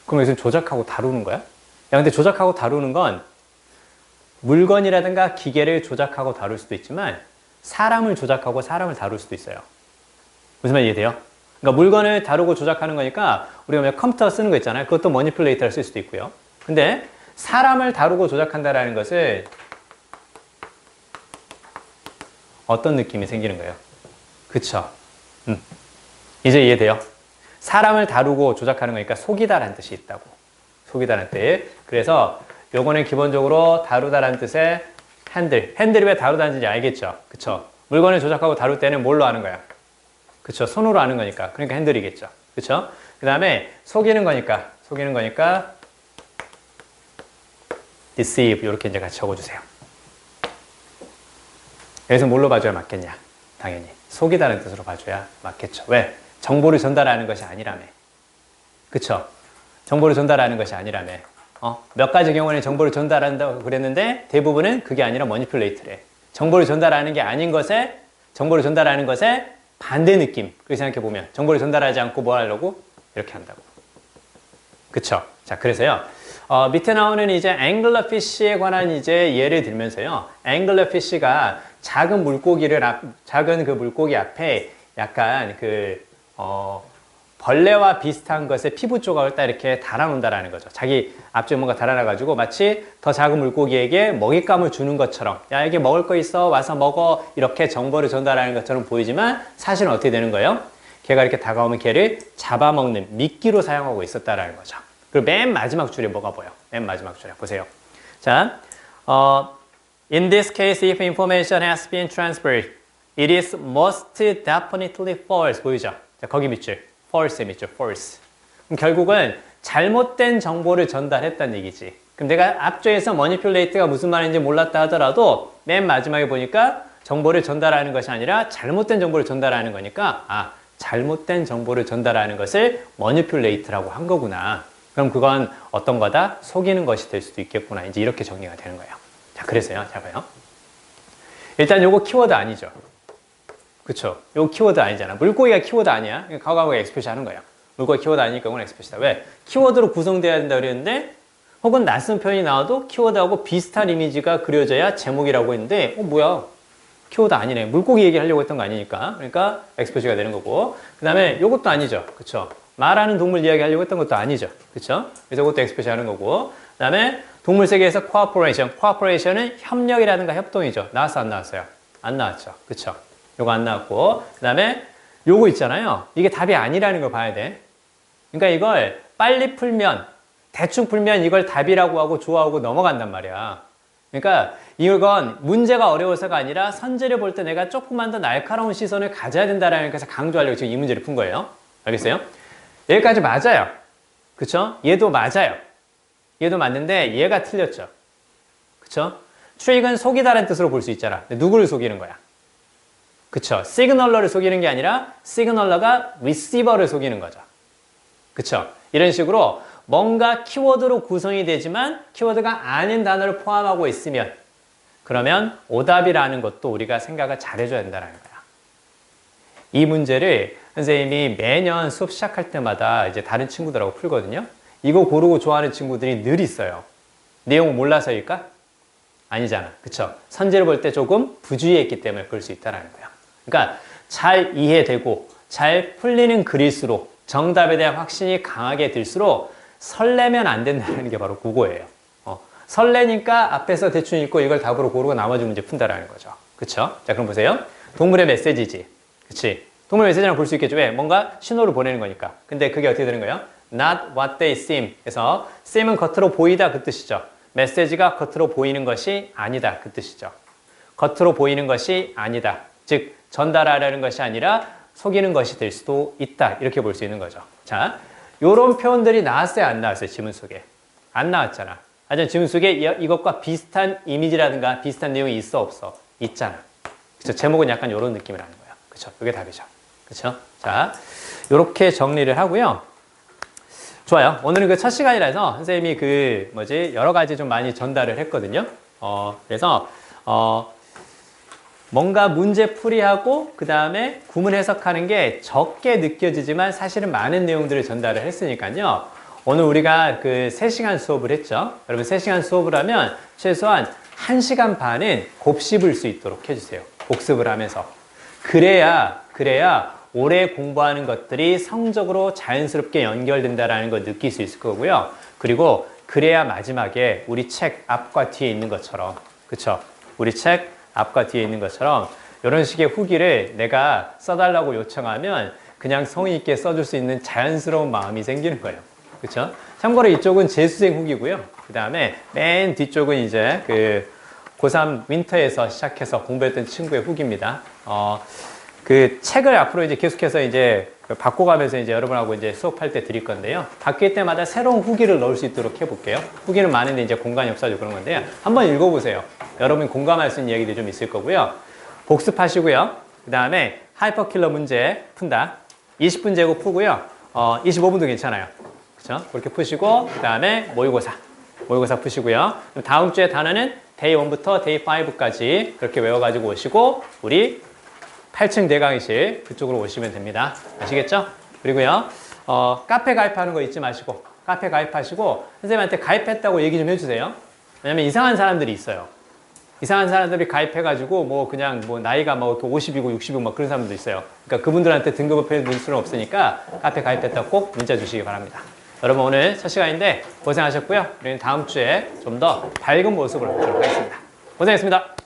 Speaker 1: 그럼 여기서 조작하고 다루는 거야? 야, 근데 조작하고 다루는 건 물건이라든가 기계를 조작하고 다룰 수도 있지만 사람을 조작하고 사람을 다룰 수도 있어요. 무슨 말 이해돼요? 그러니까 물건을 다루고 조작하는 거니까 우리가 컴퓨터 쓰는 거 있잖아요. 그것도 머니플레이터를 쓸 수도 있고요. 근데 사람을 다루고 조작한다라는 것을 어떤 느낌이 생기는 거예요? 그쵸? 이제 이해돼요? 사람을 다루고 조작하는 거니까 속이다라는 뜻이 있다고. 속이다라는 뜻. 그래서 요거는 기본적으로 다루다라는 뜻의 핸들. 핸들이 왜 다루다는 뜻인지 알겠죠? 그쵸? 물건을 조작하고 다룰 때는 뭘로 하는 거야? 그쵸? 손으로 하는 거니까. 그러니까 핸들이겠죠. 그쵸? 그 다음에 속이는 거니까 deceive 이렇게 이제 같이 적어주세요. 여기서 뭘로 봐줘야 맞겠냐? 당연히 속이다는 뜻으로 봐줘야 맞겠죠. 왜? 정보를 전달하는 것이 아니라며. 그쵸? 정보를 전달하는 것이 아니라며. 몇 가지 경우에는 정보를 전달한다고 그랬는데 대부분은 그게 아니라 머니플레이트래. 정보를 전달하는 게 아닌 것에 정보를 전달하는 것에 반대 느낌. 그렇게 생각해 보면 정보를 전달하지 않고 뭐 하려고? 이렇게 한다고. 그쵸? 자, 그래서요. 밑에 나오는 이제 anglerfish에 관한 이제 예를 들면서요. anglerfish가 작은 그 물고기 앞에 약간 벌레와 비슷한 것에 피부 조각을 딱 이렇게 달아놓는다라는 거죠. 자기 앞쪽에 뭔가 달아놔가지고 마치 더 작은 물고기에게 먹잇감을 주는 것처럼 야, 여기 먹을 거 있어. 와서 먹어. 이렇게 정보를 전달하는 것처럼 보이지만 사실은 어떻게 되는 거예요? 걔가 이렇게 다가오면 걔를 잡아먹는 미끼로 사용하고 있었다라는 거죠. 그리고 맨 마지막 줄에 뭐가 보여? 맨 마지막 줄에 보세요. 자, in this case, if information has been transferred, it is most definitely false. 보이죠? 자, 거기 밑줄. false에 밑줄. false. 그럼 결국은 잘못된 정보를 전달했다는 얘기지. 그럼 내가 앞쪽에서 manipulate가 무슨 말인지 몰랐다 하더라도 맨 마지막에 보니까 정보를 전달하는 것이 아니라 잘못된 정보를 전달하는 거니까 잘못된 정보를 전달하는 것을 manipulate라고 한 거구나. 그럼 그건 어떤 거다? 속이는 것이 될 수도 있겠구나. 이제 이렇게 정리가 되는 거예요. 자, 그래서요. 자, 봐요. 일단 요거 키워드 아니죠. 그쵸? 요거 키워드 아니잖아. 물고기가 키워드 아니야. 가오가오가 엑스표시 하는 거야. 물고기 키워드 아니니까 그건 엑스표시다. 왜? 키워드로 구성돼야 된다 그랬는데 혹은 낯선 표현이 나와도 키워드하고 비슷한 이미지가 그려져야 제목이라고 했는데 뭐야? 키워드 아니네. 물고기 얘기하려고 했던 거 아니니까. 그러니까 엑스표시가 되는 거고. 그 다음에 요것도 아니죠. 그쵸? 말하는 동물 이야기 하려고 했던 것도 아니죠. 그쵸? 그래서 그것도 엑스표시 하는 거고. 그 다음에 동물 세계에서 cooperation. cooperation은 협력이라든가 협동이죠. 나왔어, 안 나왔어요? 안 나왔죠. 그쵸? 요거 안 나왔고. 그 다음에 요거 있잖아요. 이게 답이 아니라는 걸 봐야 돼. 그러니까 이걸 빨리 풀면, 대충 풀면 이걸 답이라고 하고 좋아하고 넘어간단 말이야. 그러니까 이건 문제가 어려워서가 아니라 선제를 볼 때 내가 조금만 더 날카로운 시선을 가져야 된다라는 것을 강조하려고 지금 이 문제를 푼 거예요. 알겠어요? 여기까지 맞아요. 그쵸? 얘도 맞아요. 얘도 맞는데 얘가 틀렸죠. 그쵸? 트릭은 속이다라는 뜻으로 볼 수 있잖아. 근데 누구를 속이는 거야? 그쵸? 시그널러를 속이는 게 아니라 시그널러가 리시버를 속이는 거죠. 그쵸? 이런 식으로 뭔가 키워드로 구성이 되지만 키워드가 아닌 단어를 포함하고 있으면 그러면 오답이라는 것도 우리가 생각을 잘 해줘야 된다는 거야. 이 문제를 선생님이 매년 수업 시작할 때마다 이제 다른 친구들하고 풀거든요. 이거 고르고 좋아하는 친구들이 늘 있어요. 내용 몰라서일까? 아니잖아. 그쵸? 선지를 볼 때 조금 부주의했기 때문에 그럴 수 있다는 거야. 그러니까 잘 이해되고 잘 풀리는 글일수록 정답에 대한 확신이 강하게 들수록 설레면 안 된다는 게 바로 그거예요. 설레니까 앞에서 대충 읽고 이걸 답으로 고르고 나머지 문제 푼다라는 거죠. 그쵸? 자, 그럼 보세요. 동물의 메시지지. 그치? 동물 메시지랑 볼 수 있겠죠. 왜? 뭔가 신호를 보내는 거니까. 근데 그게 어떻게 되는 거예요? Not what they seem. 그래서 seem은 겉으로 보이다 그 뜻이죠. 메시지가 겉으로 보이는 것이 아니다 그 뜻이죠. 겉으로 보이는 것이 아니다. 즉 전달하려는 것이 아니라 속이는 것이 될 수도 있다. 이렇게 볼 수 있는 거죠. 자, 요런 표현들이 나왔어요? 안 나왔어요? 지문 속에. 안 나왔잖아. 하지만 지문 속에 이것과 비슷한 이미지라든가 비슷한 내용이 있어 없어? 있잖아. 그쵸? 제목은 약간 요런 느낌이라는 거예요. 그쵸? 이게 답이죠. 그쵸? 자, 요렇게 정리를 하고요. 좋아요. 오늘은 그 첫 시간이라서 선생님이 여러 가지 좀 많이 전달을 했거든요. 그래서, 뭔가 문제 풀이하고 그 다음에 구문 해석하는 게 적게 느껴지지만 사실은 많은 내용들을 전달을 했으니까요. 오늘 우리가 그 3시간 수업을 했죠. 여러분 3시간 수업을 하면 최소한 1시간 반은 곱씹을 수 있도록 해주세요. 복습을 하면서. 그래야 오래 공부하는 것들이 성적으로 자연스럽게 연결된다는 걸 느낄 수 있을 거고요. 그리고 그래야 마지막에 우리 책 앞과 뒤에 있는 것처럼, 그쵸? 우리 책 앞과 뒤에 있는 것처럼 이런 식의 후기를 내가 써달라고 요청하면 그냥 성의 있게 써줄 수 있는 자연스러운 마음이 생기는 거예요. 그쵸? 참고로 이쪽은 재수생 후기고요. 그 다음에 맨 뒤쪽은 이제 고3 윈터에서 시작해서 공부했던 친구의 후기입니다. 그 책을 앞으로 이제 계속해서 이제 바꿔가면서 이제 여러분하고 이제 수업할 때 드릴 건데요. 바뀔 때마다 새로운 후기를 넣을 수 있도록 해볼게요. 후기는 많은데 이제 공간이 없어서 그런 건데요. 한번 읽어보세요. 여러분 공감할 수 있는 이야기들이 좀 있을 거고요. 복습하시고요. 그 다음에 하이퍼킬러 문제 푼다. 20분 재고 푸고요. 25분도 괜찮아요. 그렇죠? 그렇게 푸시고 그 다음에 모의고사 푸시고요. 다음 주에 단어는 데이 1부터 데이 5까지 그렇게 외워가지고 오시고 우리 8층 대강의실 그쪽으로 오시면 됩니다. 아시겠죠? 그리고요, 카페 가입하는 거 잊지 마시고, 카페 가입하시고, 선생님한테 가입했다고 얘기 좀 해주세요. 왜냐면 이상한 사람들이 있어요. 이상한 사람들이 가입해가지고, 그냥 나이가 50이고 60이고 막 그런 사람들도 있어요. 그러니까 그분들한테 등급을 줄 수는 없으니까 카페 가입했다고 꼭 문자 주시기 바랍니다. 여러분 오늘 첫 시간인데 고생하셨고요. 우리는 다음 주에 좀 더 밝은 모습으로 보도록 하겠습니다. 고생했습니다.